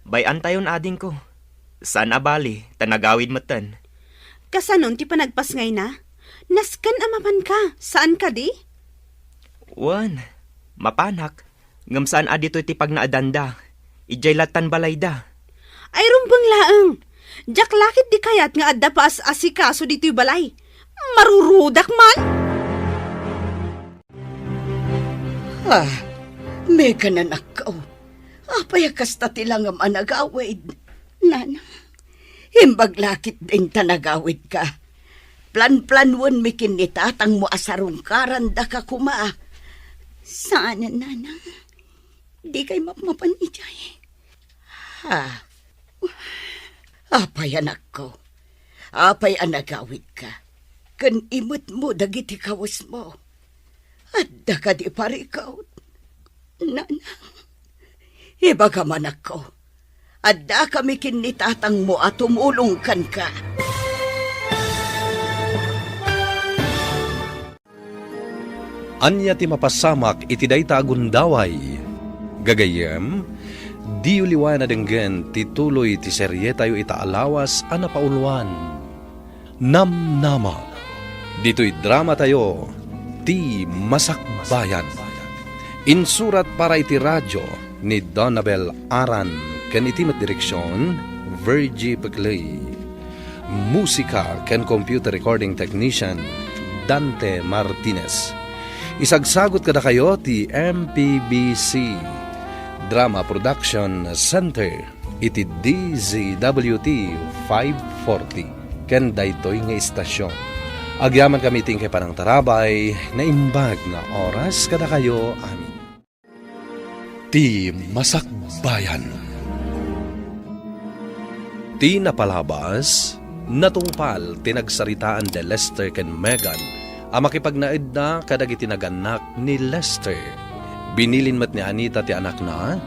bayan tayon ading ko. Saan abali, tanagawid matan. Kasanon ti panagpasngay na? Naskan amapan ka, saan ka di? Wan, mapanak. Ngam saan adito ti pag naadanda. Ijay latan balayda. Ay rumbang laeng. Jak lakit di kayat nga adda pa as asikaso dito'y balay. Marurudak man. Mega na nakaw. Apay kasta tilang ang managawid. Nana, himbag lakit din tanagawid ka. Plan-planwan mi kinitatang mo asarong karanda ka kuma. Saan na, Nana? Di kay mapmapan ijay. Apay anak ko. Apay anagawid ka. Kan imot mo dagiti kawas mo. Adda ka di parikaw. Nana, iba ka man ako. Adda kami kinitatang mo at tumulungkan ka. Anya ti mapasamak iti dayta agundaway. Gagayem, di uliwan na denggen tituloy ti serye tayo itaalawas a napauluan. Namnama. Dito'y drama tayo, ti Masakbayan. Insurat para iti radyo ni Donabel Aran, ken iti direksyon, Virgie Peclay. Musika ken computer recording technician, Dante Martinez. Isagsagot kada kayo ti MPBC Drama Production Center iti DZWT 540 ken daytoy nga istasyon. Agyaman kami ting kay panang tarabay na imbag na oras kada kayo amin. Ti Masakbayan. Ti napalabas, natungpal tinagsaritaan de Lester ken Megan ang makipagnaid na kadagiti naganak ni Lester. Binilin mat ni Anita ti anak na,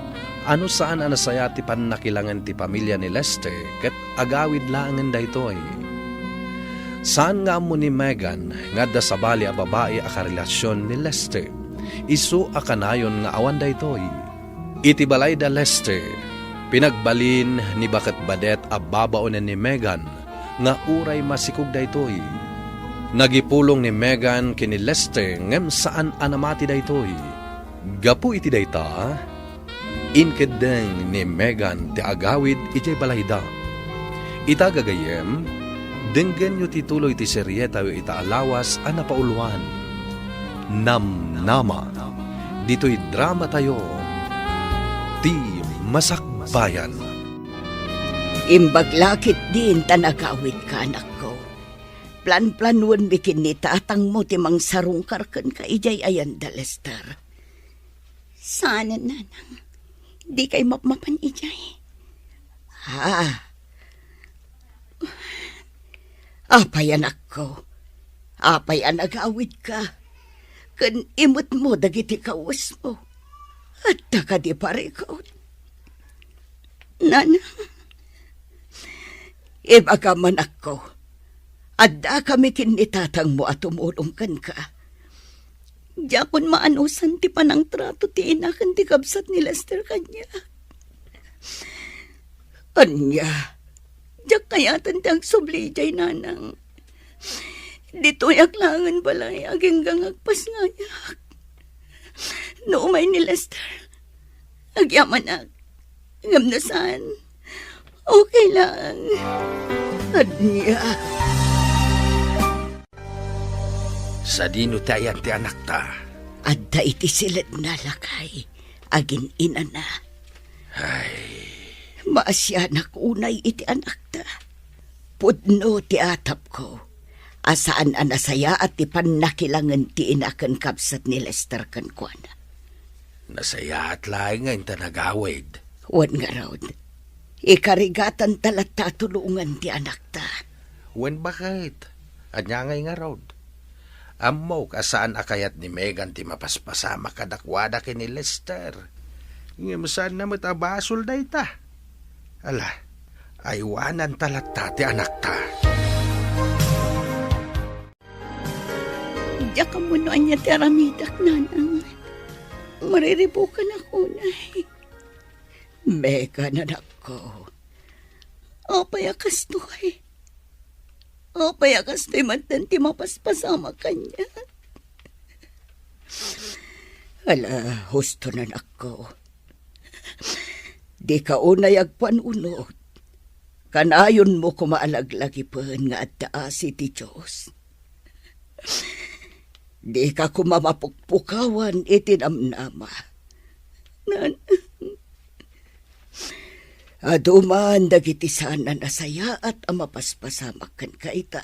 ano saan anasaya ti pannakilangan ti pamilya ni Lester ket agawid laangan daytoy. Saan nga mo ni Megan nga da sabali a babae a karelasyon ni Lester, isu a kanayon nga awan daytoy. Iti balay da Lester, pinagbalin ni Baket Badet a babaonen ni Megan nga uray masikog daytoy. Nagipulong ni Megan kini Lester ngem saan anamati daytoy. Gapu iti dayta, inkedeng ni Megan ti agawid iti balayda. Ita gagayem, denggen yu tituloy ti serye tayo itaalawas a napauluan. Namnama. Dito'y drama tayo, ti Masakbayan. Imbaglakit din tanagawid ka, anak ko. Plan-planuan bikin ni tatang mo timang sarungkar kan ka ijay ayan da Lester. Sana, Nanang, di kay mapmapan ijay. Apay anak ko. Apay anagawid ka. Kan imot mo dagiti kawas mo. At ka di parikot. Nanang, iba ka man ako. Adda kami kinitatang mo at tumulungkan ka. Diyakon maanusan ti panang trato ti inakan ti kabsat ni Lester kanya. Anya, diyak kayatan ti agsoblijay, Nanang. Dito yaklangan balay aging gangagpas nga yak. Noumay ni Lester, agyaman ak, ngamnasan, okay lang. Anya. Sa dino tayan ti anak ta. Adda iti silid na lakay, agin ina na. Ay, Maasyanak unay iti anak ta. Pudno ti atap ko. Asaan anasaya at ti pannakilangan ti inakan kapsat ni Lester kan kuana. nasaya at laing ngayon ta nagawid. Wan nga raw. Ikarigatan talat tatulungan ti anak ta. Wen bakit? Anya ngay nga raw. Ammo kasaan akayat ni Megan ti mapaspasama kadakwada kini Lester. Ngayon na matabasol da ita. Ala, aywanan talat ta ti anak ta. Diya ka mo noan niya ti aramidak, Nanang. Mariribukan ako na. Megan, anak ko. Apayakas to eh. Apayakas to'y mantanti mapaspasama kanya. Ala, husto na, anak ko. Di ka unay agpanunod. Kanayon mo kumaalaglagipan nga at taas iti Diyos. Di ka kumamapukpukawan iti namnama. Aduman dagiti sana nasaya at amapaspasamak kan kaita.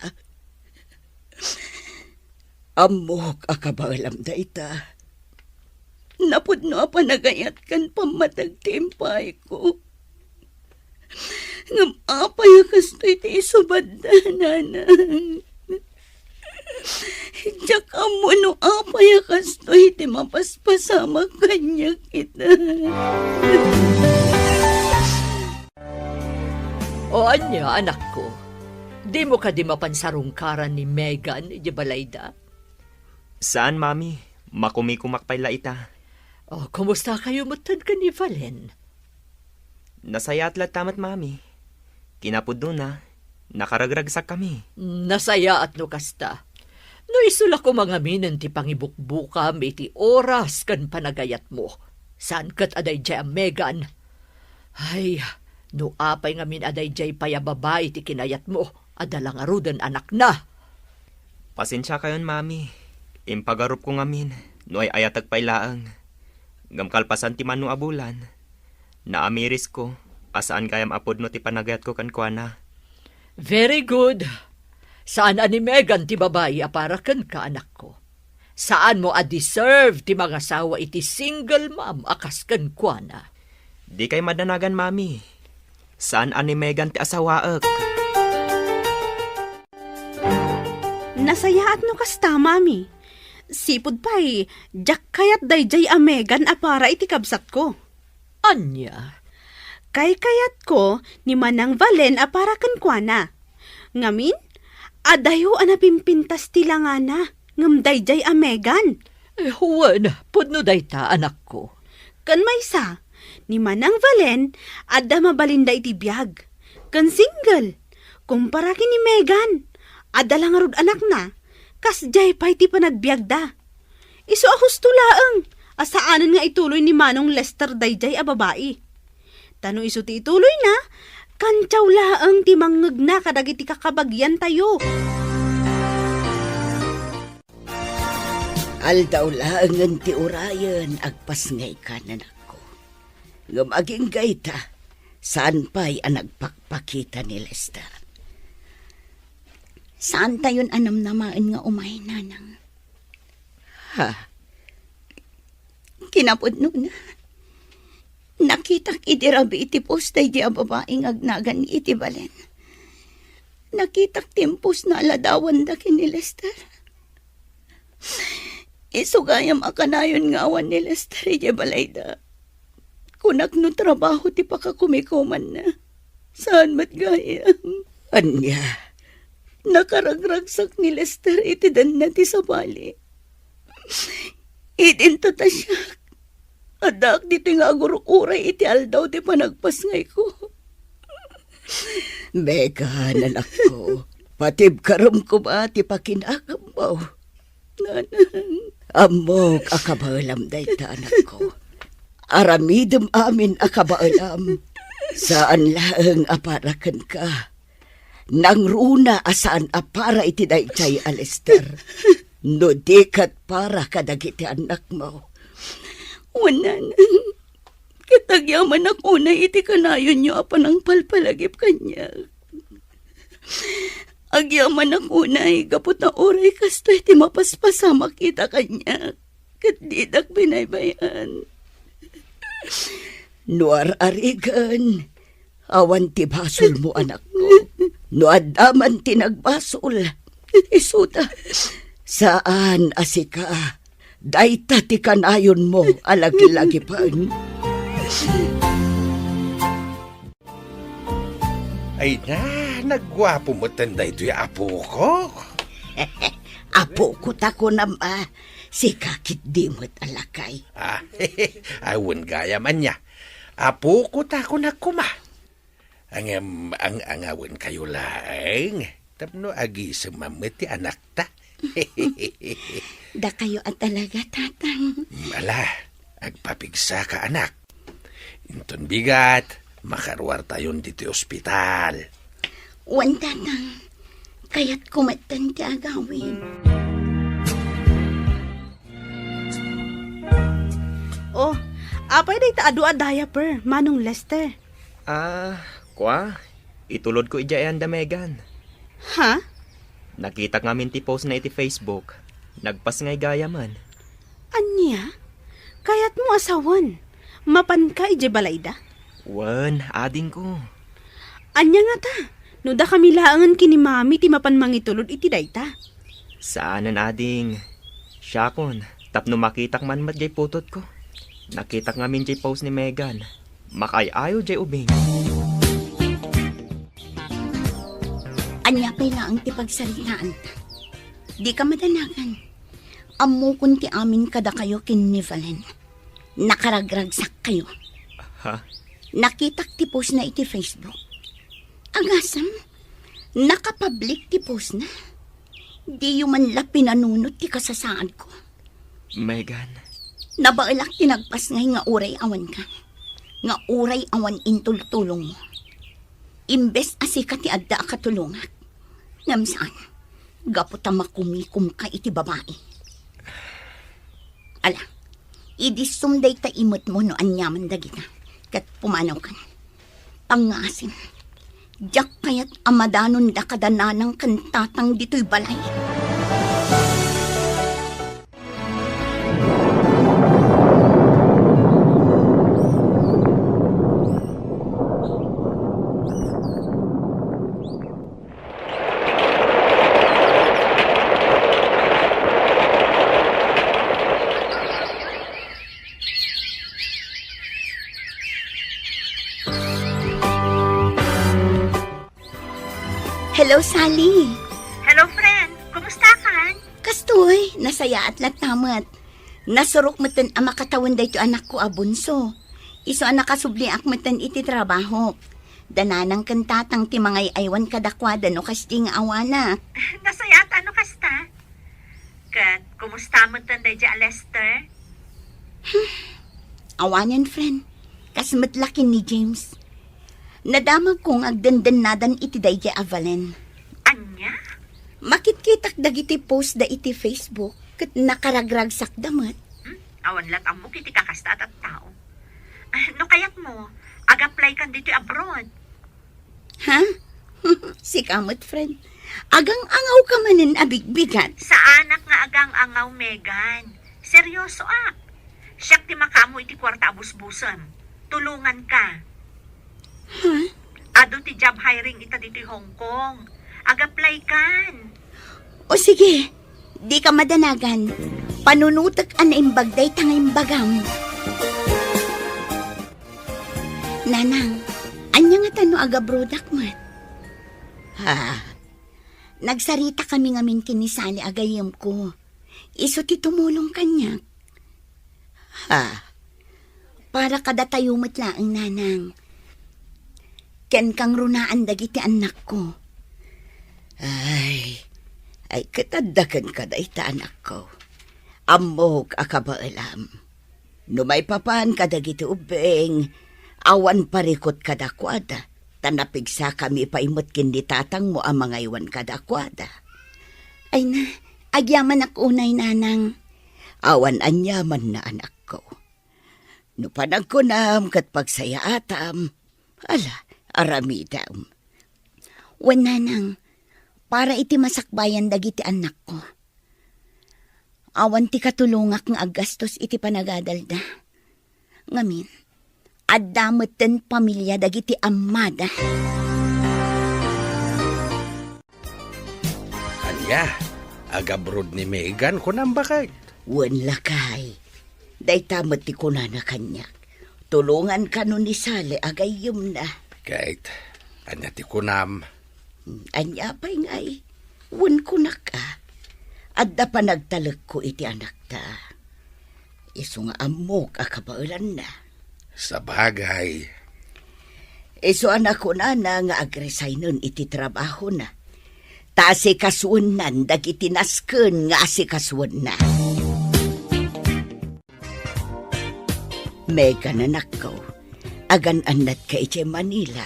Amok akabalam da ita. Napudno panagayat kan pamatag timpay ko. Ngam apay kastoy ti isubad nanang. Diyak amo no apay kastoy ti mapaspasamak kanya kita. O anya, anak ko, di mo ka di mapansarungkaran ni Megan, di balayda? Saan, mami? Makumikumakpay la ita. O, kumusta kayo matad ka ni Valen? Nasaya at tamat, mami. Kinapudno na. Nakaragragsak kami. Nasaya at no kasta. No isula ko mga minan ti pangibukbuka may ti oras kan panagayat mo. Saan kat aday jay ang Megan? Ay, no apay nga min aday jay payababay ti kinayat mo. Adalang arudan anak na. Pasensya kayon, mami. Impagarup ko ngamin. No ay ayatag pailaang. Gamkalpasan ti manu abulan. Naamiris ko. Asaan kayam apod no ti panagayat ko kan kuana. Very good. Saan ani Megan ti babae aparakan ka anak ko? Saan mo a-deserve ti mga sawa iti single mom akas kan kuana? Di kay madanagan, mami. Saan ani Megan ti asawaak? Nasayaat no kasta, mami. Sipod pa'y, jak kayat dayjay a Megan apara iti kabsat ko. Anya? Kay kayat ko ni Manang Valen apara kan kuana. Ngamin, adayo anapimpintas ti langana, ngam dayjay a Megan. Huwan, pudno dayta anak ko. Kan maysa, ni Manang Valen, adda mabalinda iti biyag. Kan single, kumpara ki ni Megan, adda lang arud anak na, kas jay pa iti panagbiag da. Iso a husto laeng, asaanan nga ituloy ni Manong Lester dayjay a babae. Tano iso ti ituloy na, kantsaw laeng ti mangeg na kadagiti kakabagyan tayo. Aldaw laangan ti urayan agpas ngay kanan ako. Ngam aging gayta, saan pa'y anagpakpakita ni Lester? Saan tayon anam namaan nga umay nanang? Ha? Kinapudno na. Nakitak iti rabi iti postay di a babaeng agnagan iti Valen. Nakitak timpos na aladawan da kin ni Lester. Isugayam akanayon nga awan ni Lester iti balayda. Kunak no trabaho ti pakakumikuman na. Saan matgayam? Anya, Nakaragragsak ni Lester iti dan na ti sabali. Idinto ta siya. Adak dito nga agurukuray iti aldaw ti panagpasngay ko. Megan, anak ko, patib karam ko ba ti pakinakam mo? Nanang. Amok akabaalam dayta, anak ko. Aramidem amin akabaalam. Saan laeng aparakan ka? Nang runa asaan apara iti dayjay a Lester. No dikat para kadagiti anak mo. Wanan. Kitagyaman ako na iti kanayon nyo apan ang palpalagip kanya. Agyaman ako na gapot na oray kasto iti mapaspasama kita kanya. Katidak binaybayan. Nuar arigan, awan ti basol mo anak ko. No adaman ti nagbasol. Isuta. Saan asika? Dayta ti kanayon mo alagi-lagi pan. Ay na, nagwapo mo tanday ito'y apo ko. Apo ko tako nama, si kakit dimot alakay. Awan gaya man niya. Apo ko tako na kuma. Ang awan kayo laeng. Tapno agi sumamit ti anak ta. Da kayo at talaga, tatang. Mala, agpapigsa ka anak. Inton bigat, makarwar tayon dito ospital. Wan tatang, kaya't kumatan ti agawin. Oh, apay day ta adu a diaper, Manong Lester. Kwa? Itulod ko ijay anda Megan. Ha? Nakita ngamin ti post na iti Facebook. Nagpas ngay gaya man. Anya? Kayat mo asawan. Mapan ka ije balayda. Wan, ading ko. Anya nga ta? No da kami laangan kini mami ti mapan mangitulod iti dayta. Saanan ading? Syakon, tapno makitak man mat jay putot ko. Nakitak ngamin jay post ni Megan. Makayayo jay ubing. Anya pa'y laang ti pagsalitaan ta. Di ka madanagan. Amo kunti amin kada kayo kin ni Valen. Nakaragragsak kayo. Ha? Nakitak ti post na iti Facebook. Agasam, nakapublic ti post na. Di yung man la pinanunot ti kasasaan ko. Megan. Nabailak tinagpas ngay nga uray awan ka. Nga uray awan intultulong mo. Imbes asika ti adda katulungak. Ngam saan, gaputa makumikum ka iti babae. Ala, idisumday ta imot mo no anyaman dagita. Kat pumanaw ka. Pangasim, jak kayat amadanon da kadananang kantatang dito'y balay. Hello, Sally. Hello, friend. Kumusta ka? Kastoy, nasaya at latamat. Nasurok matan ang makatawan da ito anak ko abunso. Iso anak kasubli akmatan iti trabaho. Dananang kantatang ti mga aywan kadakwada no kasting awana. Nasaya at ano kasta? Kat, kumusta mo tanday dya, Lester? Awanan, friend. Kasmatlakin ni James. Nadamag kong agdandan-nadan iti dayja Avalen. Anya? Makitkitak dagiti post da iti Facebook kat nakaragragsak damat. Awan lat ang kiti kakasta at tao. No kayat mo, ag-apply kan dito abroad. Ha? Si kamot, friend. Agang angaw ka manin abigbigat. Sa anak nga agang angaw, Megan. Seryoso Siyak ti makamo iti kwarta abus-busan. Tulungan ka. Ado ti job hiring ita dito Hong Kong. Ag-apply kan. O sige, di ka madanagan. Panunutak an imbagday tanga imbagam. Nanang, anya nga tano aga-brodak mat. Nagsarita kami ngamin kinisali agayam ko. Iso ti tumulong kanya. Para kada tayo matlaang nanang. Ken kang runaan dagiti anak ko. Ay katadakan ka da ita anak ko. Amog akabaalam. Numay papan ka dagiti ubeng, awan parikot kadakwada. Tanapigsa kami paimot kindi tatang mo ang mga iwan kadakwada. Ay na, agyaman ako unay nanang. Awan anyaman na anak ko. No panagkunam kat pagsaya atam, aramidam. Wan nanang, para iti masakbayan dagiti anak ko. Awan ti katulungak nga agastos iti panagadalda. Ngamin, addamutan pamilya dagiti amada. Anya, agabrod ni Megan kunam bakit? Wan lakay. Day tamat ti kunana kanyak. Tulungan ka nun ni Sally agayom na. Kahit, anya ti kunam. Anya pa'y ngay. Wan kunak ka. Adda pa nagtalag ko iti anak ta. Iso nga amok akabaulan na. Sa bagay. Iso anak ko na nga agresay nun iti trabaho na. Ta si kasunan dagiti nasken nga si kasuan na. Mega nanak ko. Agan-anat ka iti Manila,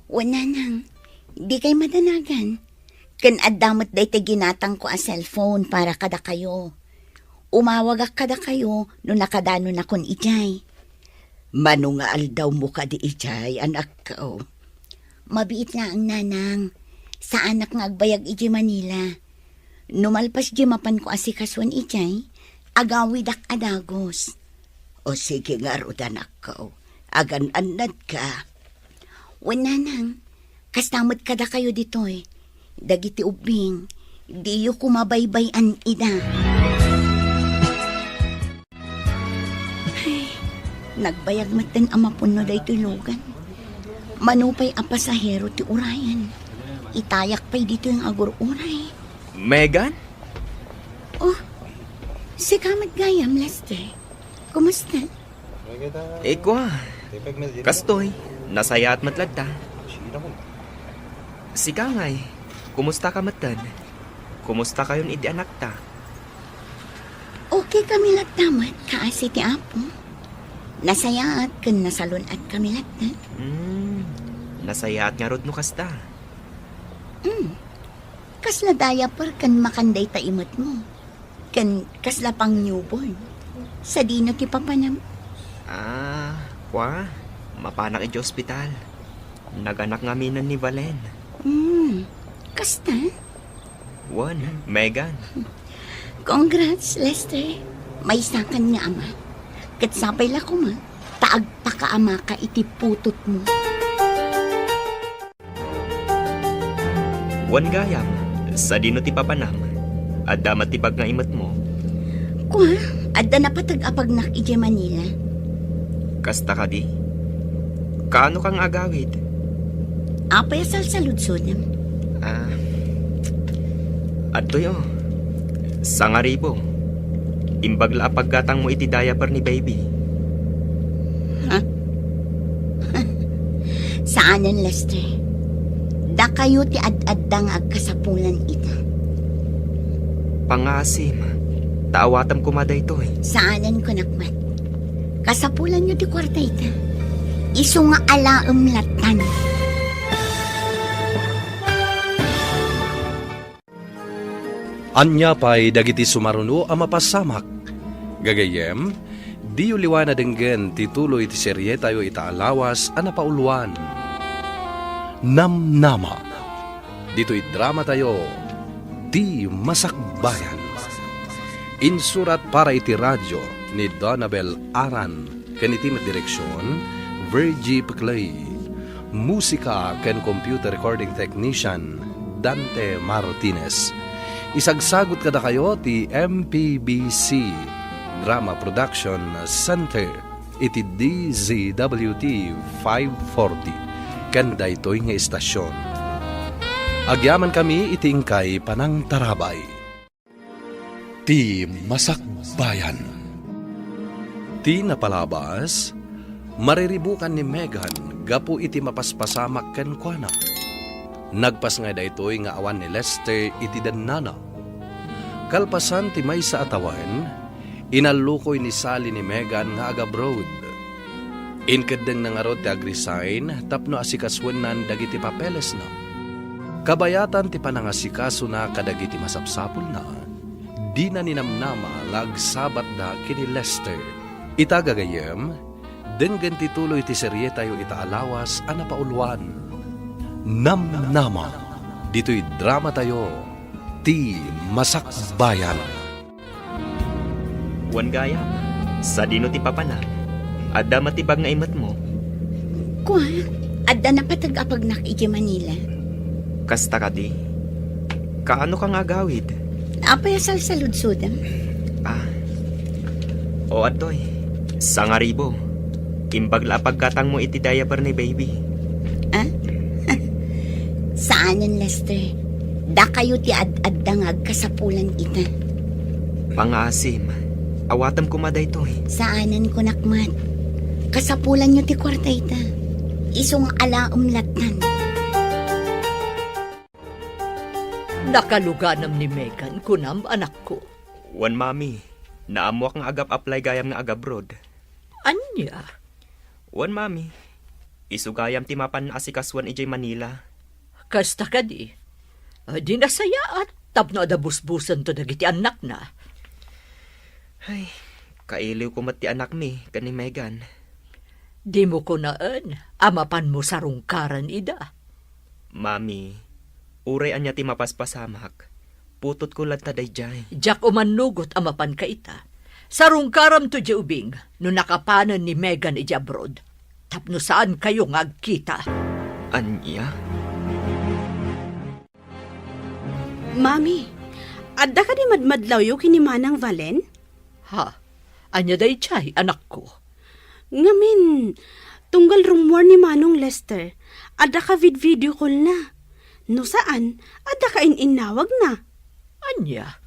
Wana nang, Di kay madanagan. Kan adamot day te ginatang ko a cellphone para kada kayo. Umawag ak kada kayo no nakadano na kon ijay. Manungaal daw mo ka di ijay, anak ko. Mabiit na ang nanang. Sa anak nga agbayag iji Manila. Numalpas di mapan ko asikaswan ijay. Agawid ak adagos. O sige nga rod, anak ko. Agan-anad ka. Nanang, kastamot kada kayo ditoy. Dagiti ubing, diyo kumabaybayan ida. Ay, nagbayag matan ang mapuno day tulugan. Manupay ang pasahero ti urayan. Itayak pa'y dito yung agur-uray. Megan? Oh, si Kamat Gayam, Lester. Kumusta? Ikwa. Kastoy. Nasaya at matladta. Si Kangay. Kumusta ka matan? Kumusta kayon idi anak ta? Okay kami lagdamat, kaasi ti Apo. Nasaya at kan nasalon at kami lagdat. Nasaya at nga rod no kasta. Kasla diaper kan makanday ta imot mo. Kan kasla pang newborn. Sa dino ti papanam. Kwa? Mapanak iti ospital. Naganak nga minan ni Valen. Kasta? Megan. Congrats, Lester. May sakan nga ama. Katsapay la ko ma. Taag pa ka ama ka iti putot mo. Gayam. Sa dino ti papanam. Adamat ti pag nga imat mo. Kwa, adda na patag-apag nak ije Manila. Kasta ka di? Kaano kang agawid? Apay sa ludsodam. Adto yo. Sa nga ribo. Imbagla paggatang mo iti diaper ni baby. Saanan, Lester? Da kayo ti ad-addang agkasapulan ita. Pangasim. Taawatam kumaday to eh. Saanan ko nakmat? Kasapulan nyo ti kwarta ita. Isu nga alaam latan. Anya pa'y dagiti sumaruno a mapasamak. Gagayem, di uliwana denggen tituloy ti serye tayo itaalawas a napauluan. Namnama. Dito'y drama tayo, Di Masakbayan. Insurat para iti radyo ni Donabel Aran, kanitimat direksyon, Virgie Peclay. Musika ken computer recording technician, Dante Martinez. Isagsagot kada kayo ti MPBC Drama Production Center iti DZWT 540 ken daytoy nga istasyon. Agyaman kami iti ingkay panang tarabay. Ti Masakbayan. Ti napalabas, mariribukan ni Megan gapu iti mapaspasamak ken kuana. Nagpas nga daytoy nga awan ni Lester iti dannana. Kalpasan ti maysa atawan, inalukoy ni Sally ni Megan nga aga-abroad. Inkadeng na nga rod ti agresign tapno asikaswenan dagiti papeles na. Kabayatan ti panangasikaso na kadagiti masapsapul na. Di na ninamnama lagsabat da kini Lester. Itagagayem, denggan tituloy ti serye tayo itaalawas a napauluan. Namnama. Dito'y drama tayo, Ti Masakbayan. Gayam. Sa dino ti papanam. Adda matibag nga imat mo. Kwa, adda na patag-apag nak ije Manila. Kasta ka di? Kaano kang agawid? Apay asal sa ludsodam. O adtoy. Sa nga ribo. Imbagla pagkatang mo iti diaper ni baby. Saanan, Lester? Da kayo ti ad-addangag kasapulan ita. Pangasim. Awatam kumaday to eh. Saanan ko nakmat? Kasapulan nyo ti kwarta ita. Isong alaam latan. Nakaluganam ni Megan kunam anak ko. Mami. Naamwak nga agap-apply gayam nga aga-abroad. Anya? Mami. Isugayam ti mapan asikaswan ijay Manila. Kasta ka di. Di nasaya at tapno ada busbusan to dagiti anak na. Ay, kailiw ko mat ti anak mi, kani Megan. Di mo ko naan, amapan mo sa rungkaran ida. Mami, uray anya ti mapaspasamak. Putot ko lang taday jay. Jak umanugot amapan ka ita. Sa rungkaram to di ubing, no nakapanan ni Megan ija abroad. Tapno saan kayo ngagkita? Anya? Mami, adda ka di madmadlaw yu kini Manang Valen? Ha? Anya day chay, anak ko. Ngamin, tunggal rumor ni Manong Lester, adda ka video call na. No saan, adda ka ininawag na. Anya?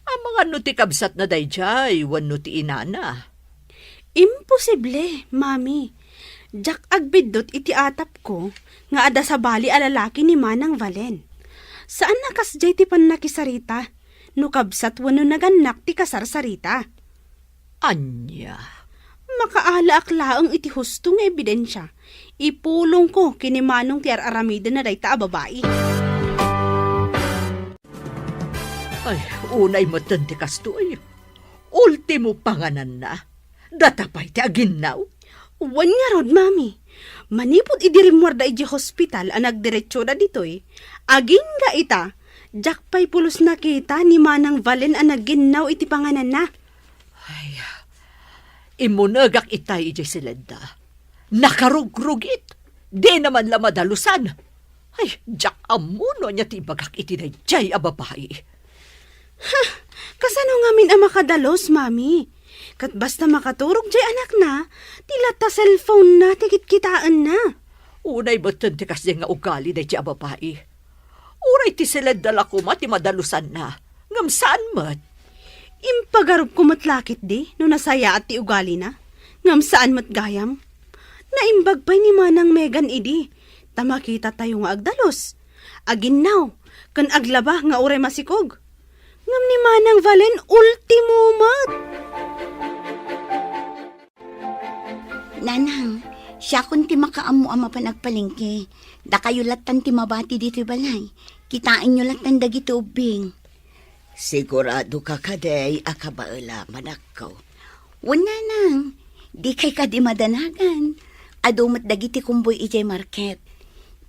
Ang mga nutikabsat na day chay, wan nuti inana. Imposible, Mami. Jak agbidot iti atap ko, nga ada sa bali alalaki ni Manang Valen. Saan nakas jay ti pan nakisarita? No kabsat wano naganak ti kasarsarita. Anya? Makaala ang iti husto nga ebidensya. Ipulong ko kini Manong ti aramida na day ta babae. Ay, unay matan ti kastoy. Ultimo panganan na. Datapay ti aginaw. Wan nga rod, Mami. Manipod idirimwar da iji hospital ang nagdiretsyo na ditoy. Aging ga ita, jakpay pulos na kita ni Manang Valen ang naginaw iti panganan na. Ay, imunagak itay iji silenda. Nakarugrugit. Di naman la madalusan. Ay, jak amuno niya ti bagak iti na jay a babae. Kasano ngamin ang makadalos, Mami? Kat basta makaturog jay anak na, tila ta cellphone na, tikit kitaan na. Unay batan ti kasi nga ugali na jay a babae. Uray ti silenda la kuma ti madalusan na. Ngam saan mat? Impagarup ko matlakit di, no nasaya at ti ugali na. Ngam saan mat gayam? Naimbag pa'y ni Manang Megan idi. Tamakita tayo nga agdalos. Aginaw, kan aglaba nga uray masikog. Ngam ni Manang Valen, ultimo mat. Nanang, siya kun ti makaamu ama panagpalingke. Da kayo latan ti mabati dito balay. Kitain nyo latan dagiti ubing. Sigurado ka kaday akabaala manakaw. Wala nang, di kay ka di madanagan. Adumat dagiti kumboy ijay market.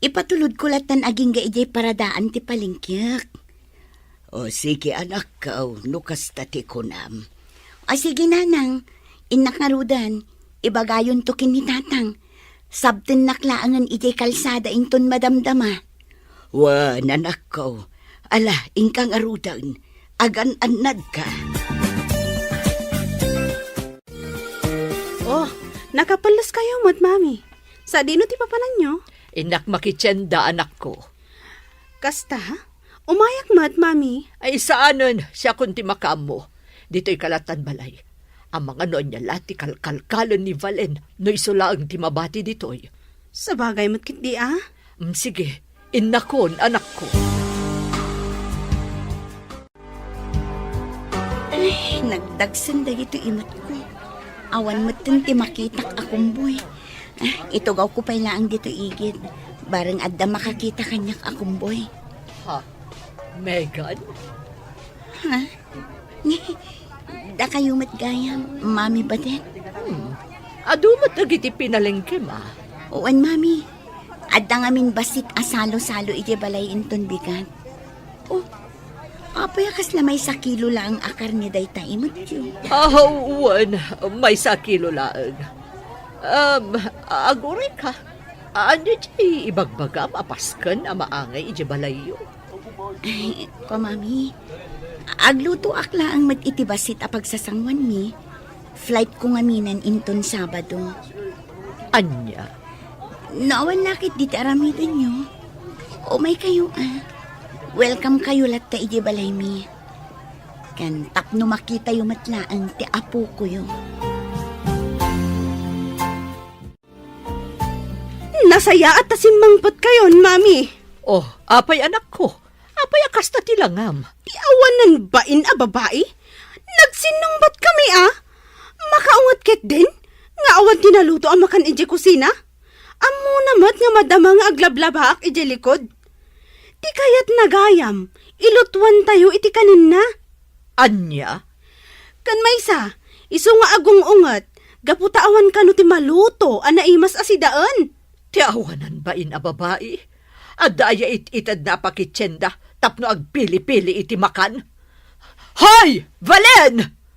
Ipatulod ko latan aging ga ijay paradaan ti palingkyak. O sige anak kaw, nukas tati kunam. O sige nanang, inak ngarudan. Ibagayon to kinitatang. Sabten naklaangan ijay kalsada inton madamdama. Wa, nanak ko. Ala, ingkang arudan. Agan-anad ka. Oh, nakapalas kayo mat, Mami. Sa dino ti papanan nyo? Inak makitsenda anak ko. Kasta, umayak mat, Mami. Ay saanon siya kunti makamo. Dito'y kalatan balay. Ang mga noon niya lati kalkalkalon ni Valen no isula ang timabati dito'y. Sa bagay mat kit di ah. Sige, inakon anak ko. Ay, nagdagsan dagito imot ko. Awan mo ti makitak akong boy. Ito gaw ko pala ang dito igid. Barang adda makakita kanyak akong boy. Ha? Megan? Ha? Da kayo matgayam, Mami Badet? Adumat agiti pinalengke ma. Uwan, Mami. Adda ngamin basit asalo-salo iti balay inton bigat. Oh, apaya kas lamay sa kilo lang akar ni dayta imot yun. Uwan, may sakilo laang. Aguray ka. Anya di ibagbagam apaskan ang maangay iti balayo. Ay, ko, Mami. Agluto akla ang mag-itibasit a pagsasangwan mi. Flight ko ngaminan inton Sabado. Anya? Naawan lakit di aramidan nyo. O may kayo Welcome kayo lahat ta iji balay mi. Kan tapno makita yung matlaang ti apo ko yung. Nasaya at tasimmangpot kayon, Mami. Oh, apay anak ko. Apay akasta tilangam. Awanan bain a babae? Nagsinungbat kami Makaungat ket din? Nga awan tinaluto ang makan ije kusina? Amo namat nga madamang aglablabak iti likod. Ti kayat nagayam, ilutwan tayo iti kanin na. Anya? Kan maysa, iso nga agong ungat, gaputaawan ka no ti maluto, anaimas asidaan. Ti awanan ba a babae? Adaya itad na pakitsenda, tapno agpili-pili iti makan. Hoy! Valen!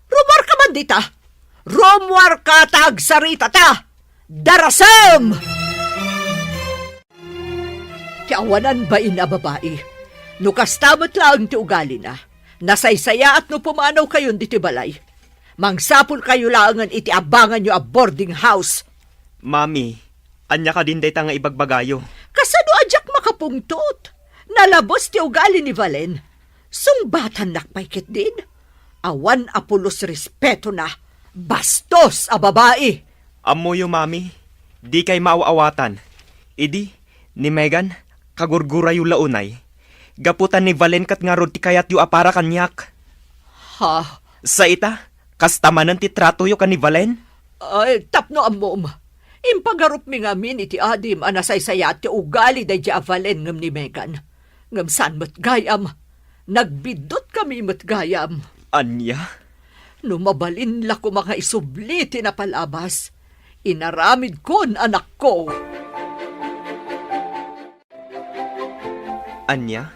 Rumor ka man dita! Rumor ka tag sarita ta! Darasam! Ti awanan ba a babae? No kastamot lang ti ugali na. Nasaysaya at no pumanaw kayon diti balay. Mangsapol kayo langan iti abangan nyo a boarding house. Mami, anya ka din day nga ibagbagayo. Kasano adyak makapungtot? Nalabos ti ugali ni Valen. Sungbatan nakpaikit din. Awan apulos respeto na. Bastos a babae. Amoyo, mami. Di kay maaawatan. Idi, ni Megan, kagurgura yu launay. Gaputan ni Valen kat nga rod ti kayat yu apara kanyak. Ha? Sa ita, kastamanan ti trato yu kan ni Valen? Ay, tapno amom. Impagarup mi ngamin iti adim anasaysaya ti ugali da di Valen ngam ni Megan. Ngam san mat gayam. Nagbidot kami mat gayam. Anya? Numabalin la ko mga isubli tinapalabas. Inaramid kon anak ko. Anya?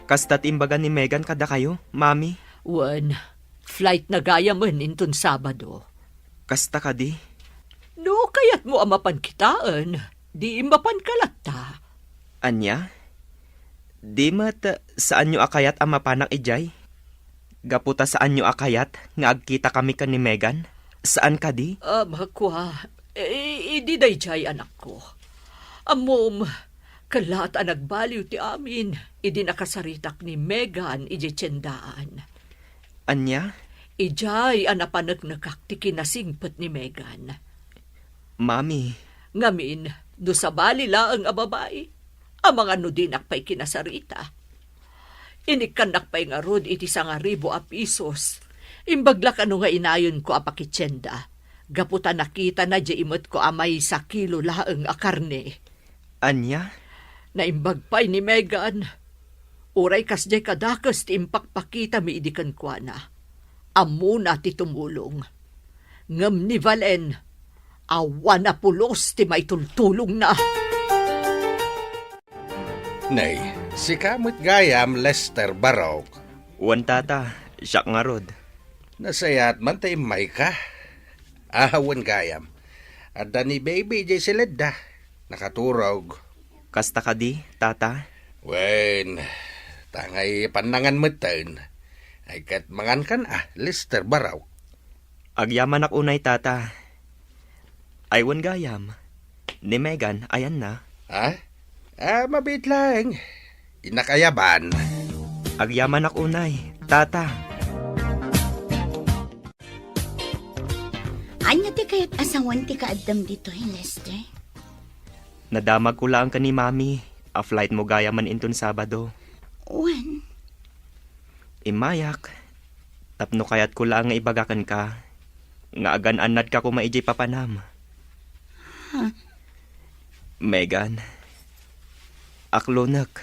Kastat imbaga ni Megan kada kayo, mami? Wan, flight na gaya man inton Sabado. Kasta ka di? No, kayat mo amapan kitaan. Di imapan kalata. Anya? Di mat saan nyo akayat ang mapanak ijay? Gaputa saan nyo akayat nga agkita kami ka ni Megan? Saan ka di? Makwa, idi day jay anak ko. Amom, kalat ang nagbaliw ti amin. Idi nakasaritak ni Megan iji tiyendaan. Anya? Ijay ang napanak ti kinasingpet ni Megan. Mami, Ngamin, do sa bali laang a babae. Ang mga nudinak pa'y kinasarita. Inikanak pa'y nga rod iti 1,000 pisos. Imbagla ka nga inayon ko apakitsenda. Gaputa nakita na di imot ko amay 1 kilo laang a karne. Anya? Naimbag pa'y ni Megan. Uray kas di kadakas ti impakpakita mi idikan kwa na. Amo na ti tumulong. Ngam ni Valen, awan na pulos ti may tultulong na. Nay, si kamot gayam Lester Barok. Wan tata, siya nga rod. Nasayat man tayo may ka. Ahawan gayam. At ni baby jay silid nakaturog. Kasta ka di, tata? Wen, tangay panangan matan. Ay kat mangan kan Lester Barok. Agyaman ak unay, tata. Aywan gayam. Ni Megan, ayan na. Mabit lang. Inakayaban. Agyaman ak unay, tata. Anya ti kayat asawan ti kaadam dito, Lester? Nadamag ko lang ka ni mami. A flight mo gaya man inton Sabado. Wan, Imayak. Tapno kayat ko lang nga ibagakan ka. Nga agan-anad ka ko maijay papanam. Megan, aklonak.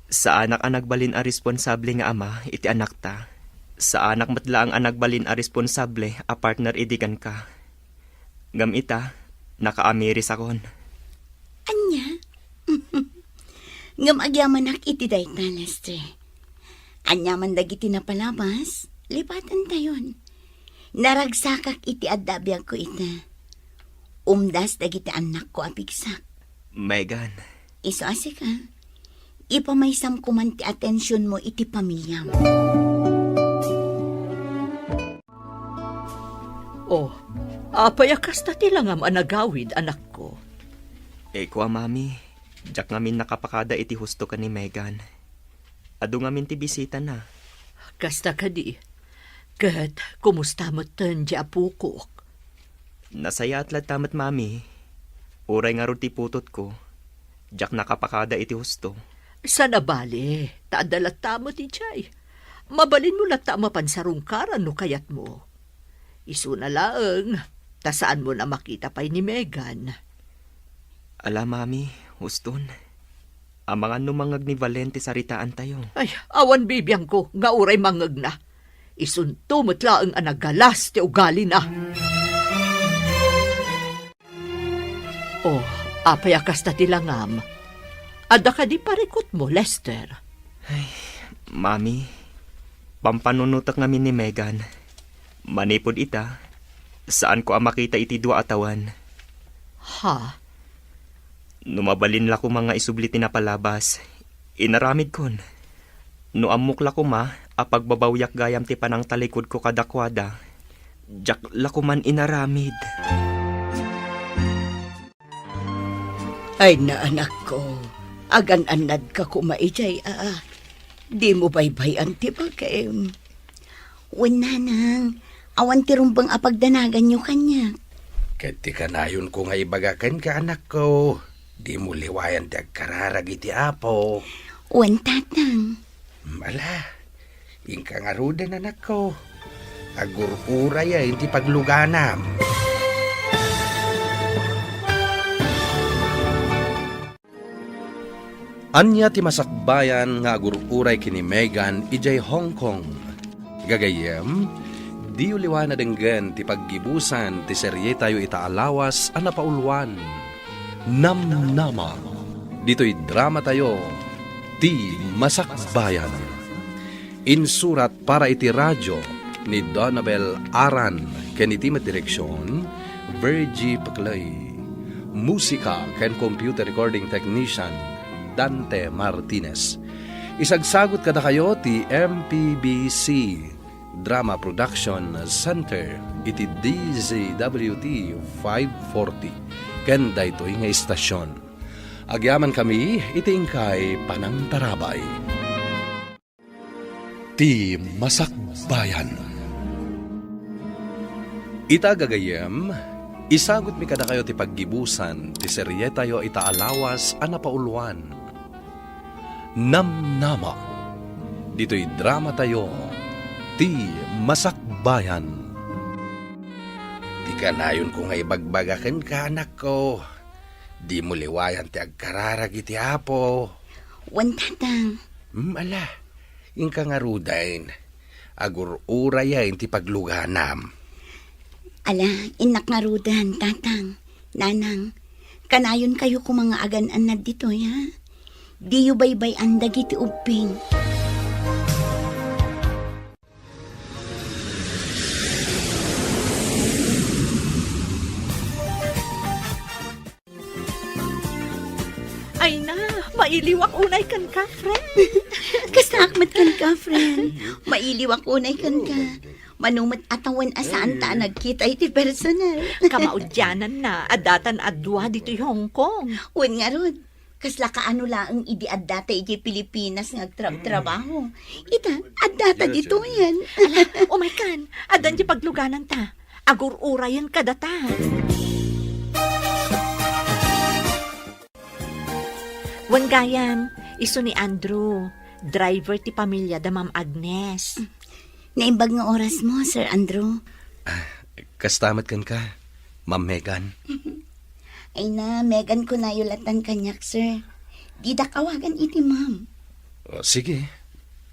Sa anak ang nagbalin a responsable nga ama, iti anak ta. Sa anak matla ang nagbalin a responsable, a partner idigan ka. Ngam ita, nakaamiris akon. anya? Ngam agyaman iti dayta, Lester. Anya man dagiti napalabas, lipatan tayon. Naragsakak iti adabiyag ko ita. Umdas dagiti anak ko apigsak. Megan, Iso asika, ipamaysam kuman ti atensyon mo iti pamilya mo. Oh, payakas na tilangam anagawid, anak ko. ko mami. Diyak ngamin nakapakada iti husto ka ni Megan. Ado ngamin ti bisita na. Kasta ka di. Kat, kumusta mo tan di apukok? Nasaya at tamat mami. Uray nga ro ti putot ko. Diyak nakapakada iti husto. Sana bali, taadalat tamo ti Chay. Mabalin mo lata mapansarungkaran no kayat mo. Isu na laeng, tasaan mo na makita pa'y ni Megan. Ala, mami, huston. Ang mga numangag ni Valente sa ritaan tayo. Ay, awan bibiyang ko, nga uray mangag na. Isunto matla ang anagalas ti ugali na. Oh, apayakas na tilangam. Ada ka di parikot mo, Lester. Mami, pampanunutak ngamin ni Megan. Manipod ita, saan ko ang makita iti dua atawan. Ha? Numabalin la ko mga isubliti na palabas. Inaramid kon. No amok la ko ma, apagbabawyak gayam ti panang talikod ko kadakwada. Jak la ko man inaramid. Ay na anak ko, agan-anad ka kumaijay Di mo baybayan ti bagay. Wen nanang, awan ti rumbang apagdanagan nyo kanya. Kati ka na yun ko nga ibagakan ka, anak ko. Di mo liwayan ti agkararag iti apo. Wen tatang. Mala, ingka nga rudan, anak ko. Agurpura ya, hindi pagluganam. Anya ti masakbayan nga agururay kini Megan ijay Hong Kong. Gagayem, di uliwan na denggan ti paggibusan ti serye tayo itaalawas a napaulwan. Namnama. Dito'y drama tayo, ti masakbayan. Insurat para iti radyo ni Donabel Aran ken iti direksyon Virgie Paclay. Musika ken computer recording technician Dante Martinez. Isagsagot kada kayo ti MPBC Drama Production Center iti DZWT 540 ken daytoy nga istasyon. Agyaman kami iti ingkay panangtarabay. Ti Masakbayan. Ita gagayem, isagot mi kada kayo ti paggibusan ti serye tayo itaalawas a napaulwan. Namnama. Dito'y drama tayo, ti Masakbayan. Di ka na yun ko nga ibagbagakan ka, anak ko. Di mo liwayan ti agkararag iti apo. Wen tatang. Ala, ingka nga rudain. Agurura yain ti pagluganam. Ala, inak nga rudan, tatang. Nanang, kanayon kayo kung mga agan-anad dito, ya? Di yu baybay andag iti uping. Ay na, mailiwak unay kan ka, friend. Kasakmat kan ka, friend. Mailiwak unay kan ka. Manumat atawan asaan ta nagkita iti personal. Kamaudyanan na, adatan adwa dito Hong Kong. Wen nga rod. Kasla ka ano laang idi addata iti Pilipinas nga trabaho. Ita, addata dito yan. Ala, umay adan di pagluganan ta. Agur-ura yan kadata. Wan gayam, iso ni Andrew, driver ti pamilya da Ma'am Agnes. Naimbag nga oras mo, Sir Andrew. Kastamat kan ka, Ma'am Megan. Ay na, Megan ko na yulatan kanyak, sir. Di da kawagan iti, ma'am. O, sige,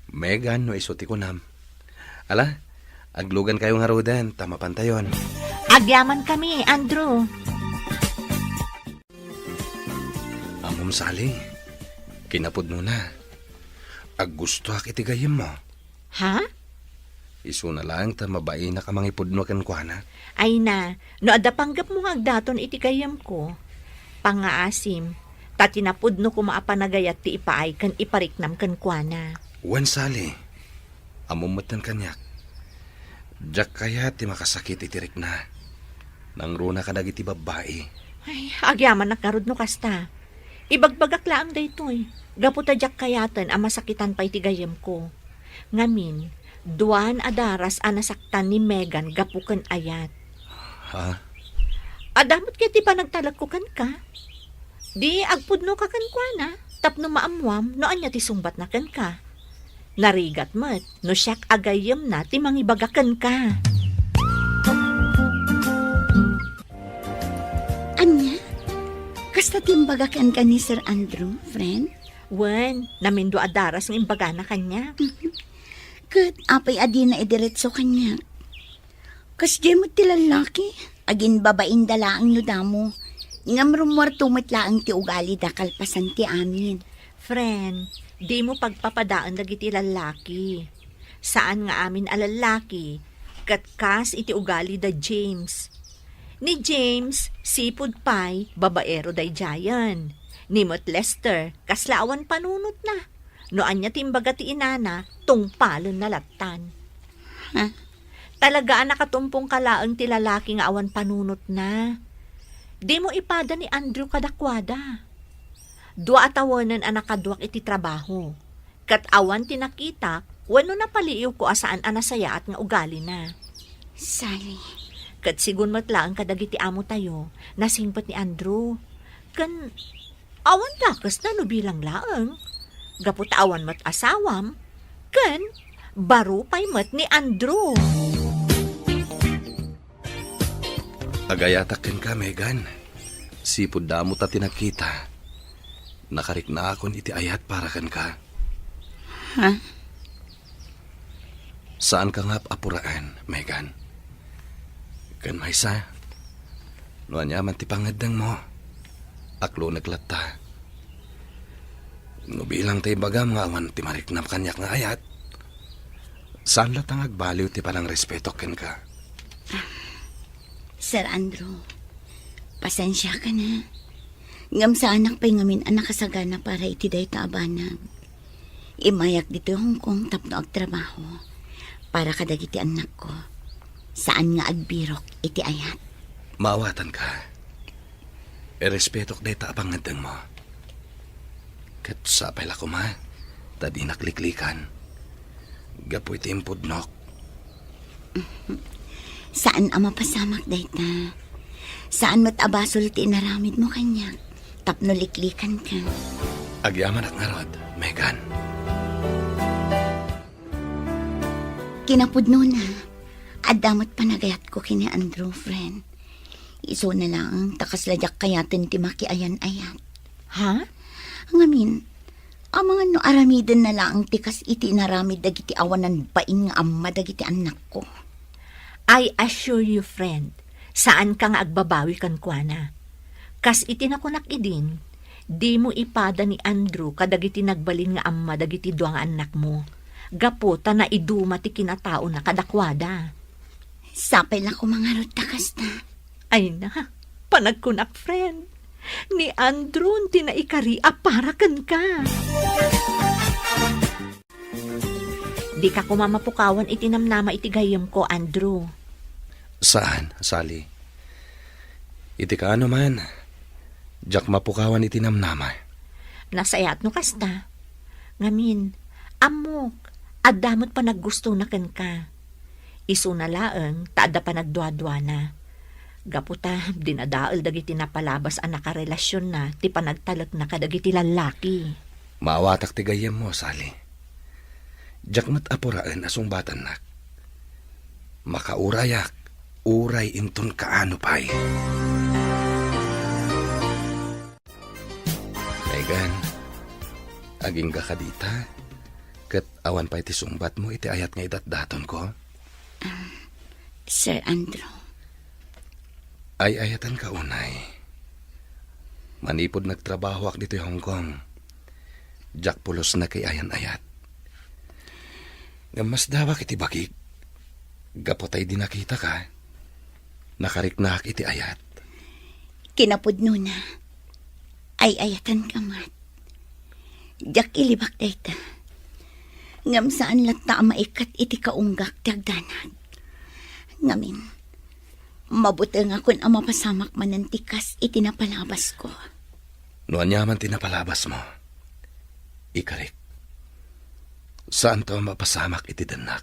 Megan no isuti ko nam. Ala, aglugan kayo nga rodan, tama pantayon. Agyaman kami, Andrew. Amom sali, kinapod mo na. Aggusto ak iti gayem mo. Ha? Isu na lang ta mabae na ka mangipod no kan kuana. Ay na, no ada panggap mo nga daton iti gayam ko. Pangaasim, tatinapod no kumaapanagayat ti ipaay kan ipariknam kan kuana. Wan sali, amumatan kanyak. Jak kaya ti makasakit itirik na. Nang runa ka dagiti babae. Ay, agyaman nakarod no kasta. Ibagbagak laang daytoy. Gaputa jak kayatan ang masakitan pa iti gayam ko. Ngamin, duan adaras anasaktan ni Megan gapukan ayat. Ha? Adamot kaya ti panagtalag ko kan ka. Di agpudno ka kan kwa na. Tapno maamwam no anya ti sumbat na kan ka. Narigat mat no siyak agayam na ti mangibagakan ka. Anya? Kasta timbagakan ka ni Sir Andrew, friend? Wen, namindo adaras ng imbaga na kanya. Kat apay adi na idiretso kanya. Kas di mo tilalaki, agin babain dalaang no damo. Ngam rumor tumitlaang ti ugali da kalpasan ti amin. Friend, di mo pagpapadaan dagiti lalaki. Saan nga amin alalaki? Katkas iti ugali da James. Ni James, sipud pay, babaero day jayan. Ni Mot Lester, kaslaawan panunot na. Noan niya timbaga ti inana, tungpalon na latan. Ha? Talaga nakatumpong kalaang ti lalaki nga awan panunot na. Di mo ipada ni Andrew kadakwada. Dua atawanan ang nakadwak iti trabaho. Kat awan tinakita, wano na paliiw ko asaan anasaya at nga ugali na. Sally. Kat sigun matlaan kadagiti amo tayo, nasimpat ni Andrew. Kan, awan lakas na no bilang laang. Gapot awan mat asawam. Kan, baro pay mat ni Andrew. Agayatakin ka, Megan. Sipod damo ta tinakita. Nakarik na akon iti ayat para kan ka. Ha? Saan ka nga apuraan, Megan? Kan maysa, noan yaman ti pangadang mo. Aklo naglata. No bilang ti bagam nga awan ti mariknam kanyak nga ayat. Saan latang agbaliw ti palang respeto ken ka? Sir Andrew, pasensya ka na. Ngam sa anak pa'y ngamin anak kasagana para iti day taabanang. Imayak dito Hong Kong tapno agtrabaho para kadagiti anak ko. Saan nga agbirok iti ayat. Maawatan ka. Erespetok day taabangadang mo. Kat sapay la ko ma, tadi nakliklikan. Gapoy ti impudnok. Saan ang mapasamak dayta? Saan matabasol ti inaramid mo kanya? Tapno liklikan ka. Agyaman at ngarod, Megan. Kinapudno na. Adamot panagayat ko kini Andrew, friend. Iso na lang, takasladyak kayatin ti makiayan-ayat. Ha? Ngamin, ang mga no aramiden na lang tikas iti naramid dagiti awanan bain nga amma dagiti anak ko. I assure you, friend, saan ka nga agbabawi kan kuana. Kas itinakunak idin, di mo ipada ni Andrew kadagiti nagbalin nga amma dagiti duang anak mo. Gapota na iduma ti kinatao na kadakwada. Sapay lang ko mga takas na. Ay na, panagkunak, friend. Ni Andrew tinaikari para kan ka. Di ka kumamapukawan itinamnama itigayam ko, Andrew. Saan, Sally? Iti ka ano man. Diyak mapukawan itinamnama. Nasayat no kasta. Ngamin, amok, adamot pa naggusto na kan ka. Isu na laeng, taada pa nagdwa-dwa na. Gaputa, dinadaal dagiti napalabas ang nakarelasyon na, ti panagtalak na kadagiti lalaki. Maawatak ti gayem mo, Sally. Diyak matapuraan asong batan nak. Makaurayak, uray inton kaano pa'y. Megan, aging ka kadita. Kat awan pa iti sumbat mo iti ayat nga idat-daton ko. Sir Andrew. Ay ayatan ka unay. Manipod nagtrabaho ak dito Hong Kong. Jack pulos na kay ayan-ayat. Ngamas dawak iti bakik. Gapotay di nakita ka. Nakariknak iti ayat. Kinapudno na. Ay ayatan ka mat. Jak ilibak dayta. Ngam saan lata maikat iti kaunggak tagdanag. Ngamin, mabuti nga kun ang mapasamak manantikas iti napalabas ko. Noan yaman tinapalabas mo. Ikarik. Saan to mapasamak iti danak?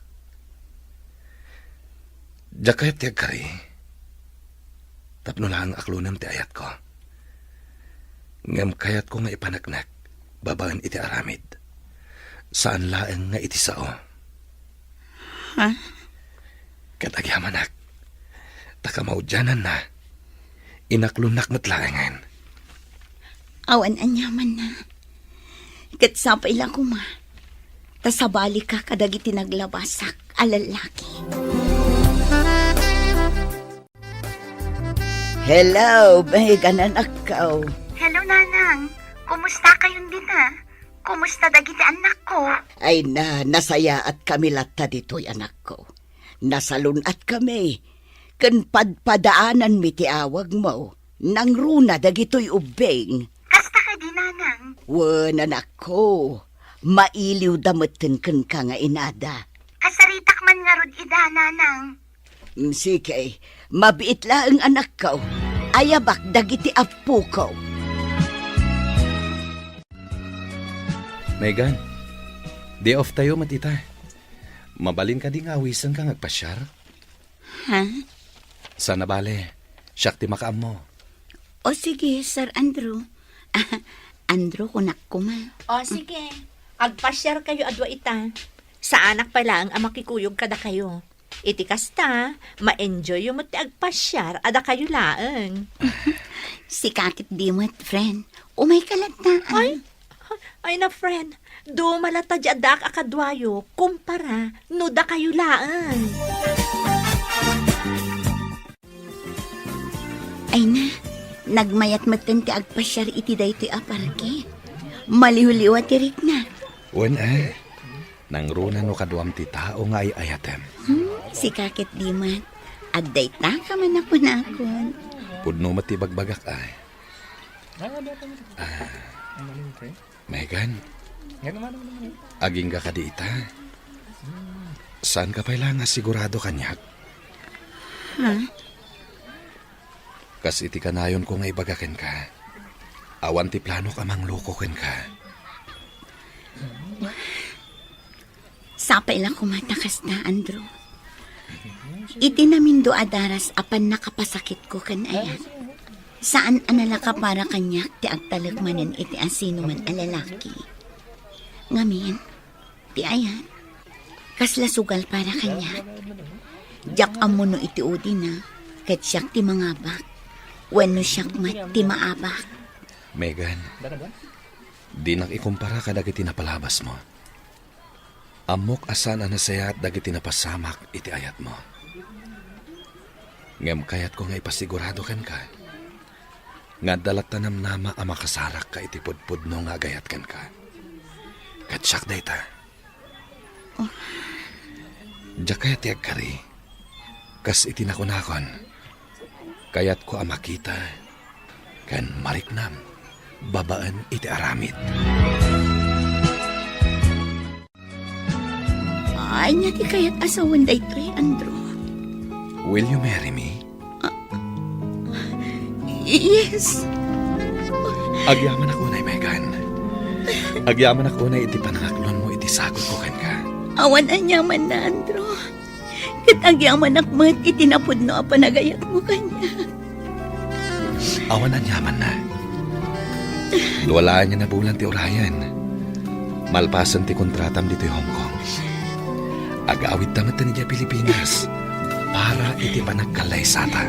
Jakayat ti agkari. Tapno lang aklunam ti ayat ko. Ngam kayat ko nga ipanagnak, babaan iti aramid. Saan laeng nga iti sao? Ha? Katagyamanak, takamaudyanan na. Inaklunak matlaengan. Awan anyaman na. Kat sapay lang kuma. Tasabali ka kadagiti naglabasak alalaki. Hello, Megan anak ko. Hello, Nanang. Kumusta kayong dita? Kumusta dagiti anak ko? Ay nasaya at kami latta dito'y anak ko. Nasalun at kami. Kan padpadaanan mi ti awag mo. Nang runa dagito'y ubeng. Kasta ka di, Nanang. Wan anak ko. Mailiw dametin kan ka nga inada. Kasaritak man nga rod ida, Nanang. Sige, mabiit lang ang anak ko. Ayabak dagiti apo ko. Megan, day off tayo matita. Mabalin ka di nga awisan ka ngagpasyar. Ha? Sana bale, siyak ti makaam mo. O sige, Sir Andrew. Andrew, kunak ko ma. O sige, agpasyar kayo adwa ita. Sa anak pa lang ang makikuyog kada kayo. Iti kasta, ma-enjoy yung mati agpasyar ada kayo laeng. Si kakit di mo't, friend. Umay kalat na. Ay na friend, do malata jadak akadwayo, kumpara, no da kayo laeng. Ay na, nagmayat matenti agpasyar iti daytoy aparke. Malihuliwa tirik na. Wen nang runa no kaduam ti tao nga ay ayatem. Si kakit di mo't. Adday ta ka man ako na akon. Pudno mati bagbagak ay. Megan, aging ka di ita. Saan ka pala nga sigurado kanyak? Ha? Kas iti kanayon ko nga ibagaken ka. Awan ti plano ka mang lukoken ka. Sapay lang kumatakas na, Andrew. Iti namin do adaras apan nakapasakit ko kan ayan. Saan anala ka para kanyak ti agtalagmanan iti asino man alalaki. Ngamin, ti ayan. Kasla sugal para kanyak. Jak amuno iti udi na, kat siyak ti mangabak. Wano siyak mat ti maabak. Megan, di nak ikumpara ka dagiti napalabas mo. Amok asan anasaya at dagiti napasamak iti ayat mo. Ngem kayat ko nga ipasigurado kan ka. Nga dalat tanam nama ang makasarak ka iti pudpud no nga gayat kan ka. Katsak dayta. Oh. Diyak kaya tiyag kari. Kas iti nakunakon. Kayat ko ang makita. Kan mariknam. Babaan iti aramid. Ay, nga ti kaya't asawan daytoy, Andrew. Will you marry me? Yes. Agyaman ako na, Megan. Agyaman ako na iti panangaklon mo, iti sagot ko kan ka. Awan anyaman na, Andrew. Kat agyaman akmat itinapod no panagayat mo kanya. Awan ang yaman na. Luwalaan niya na bulan ti Orion. Malpasan ti kontratam dito Hong Kong. Agawid damat na niya Pilipinas para iti panagkalay sata.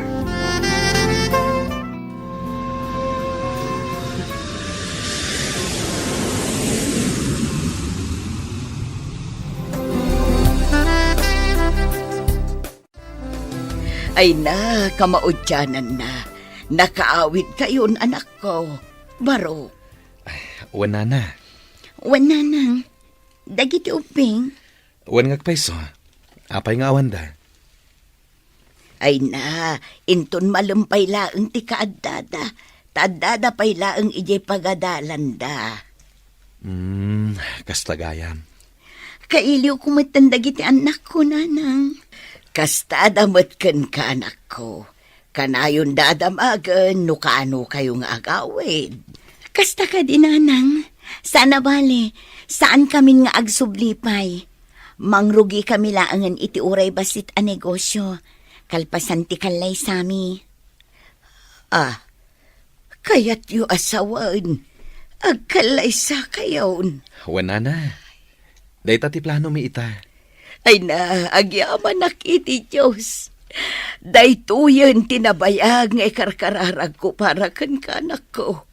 Ay na, kamaudyanan na. Nakaawid kayon anak ko. Baro. Wana na. Wana nang. Dagiti uping. Wan ngagpaiso. Apay nga awan da. Ay na, inton malumpay laeng ti kaaddada. Taaddada pay laeng ijay pagadalan da. Kastagayam. Kailiw kumatan dagiti anak ko, nanang. Kasta damat ken ka anak ko. Kanayon dadamagan no kaano kayo nga agawid. Kasta ka din, nanang. Sana bale, saan kami nga agsublipay? Mangrugi kami laangan iti uray basit a negosyo. Kalpasan ti kalay sami. Ah, kayat yu asawan. Agkalay sa kayon. Wana na. Dayta ti plano mi ita. Ay na, agyaman nakiti Diyos. Daytoyan tinabayag nga ikarkararag ko para kan kanak ko.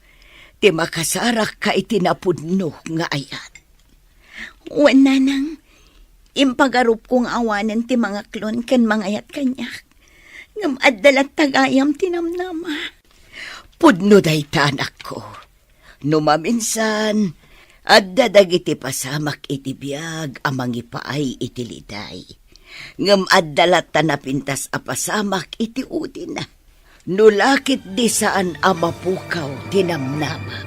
Ti makasarak ka itinapudno nga ayat. Wan nanang, impagarup kong awanan ti mga klon ken mga ayat kanyak. Ngam addalat tagayam tinamnama. Pudno day tanak ko. Numaminsan, adda dagiti pasamak iti biyag amang ipaay iti liday. Ngam addalat tanapintas a pasamak iti udin na. Nulakit di saan amapukaw tinamnamam.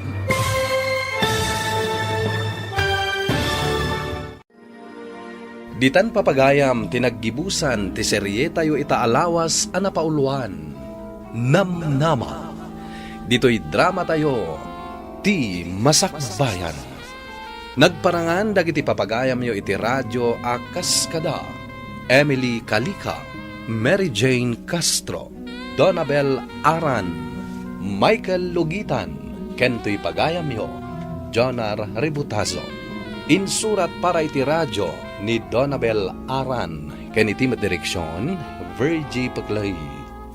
Ditan papagayam tinaggibusan ti serye tayo itaalawas a napauluan. Namnama. Dito'y drama tayo ti Masakbayan. Nagparangan dagiti papagayam yo iti radyo a Kaskada. Emily Calika, Mary Jane Castro, Donabel Aran, Michael Lugitan, kento'y pagayam yo, Jonar Ributazo. Insurat para iti radyo ni Donabel Aran, ken iti direksyon, Virgie Paclay.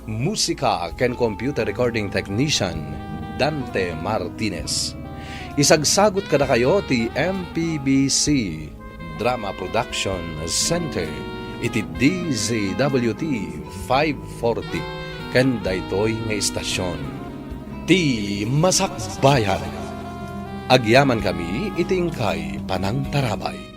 Musika ken computer recording technician, Dante Martinez. Isagsagot kada kayo ti MPBC Drama Production Center, iti DZWT 540, ken daytoy nga istasyon. Ti Masakbayan. Agyaman kami itingkay panang tarabay.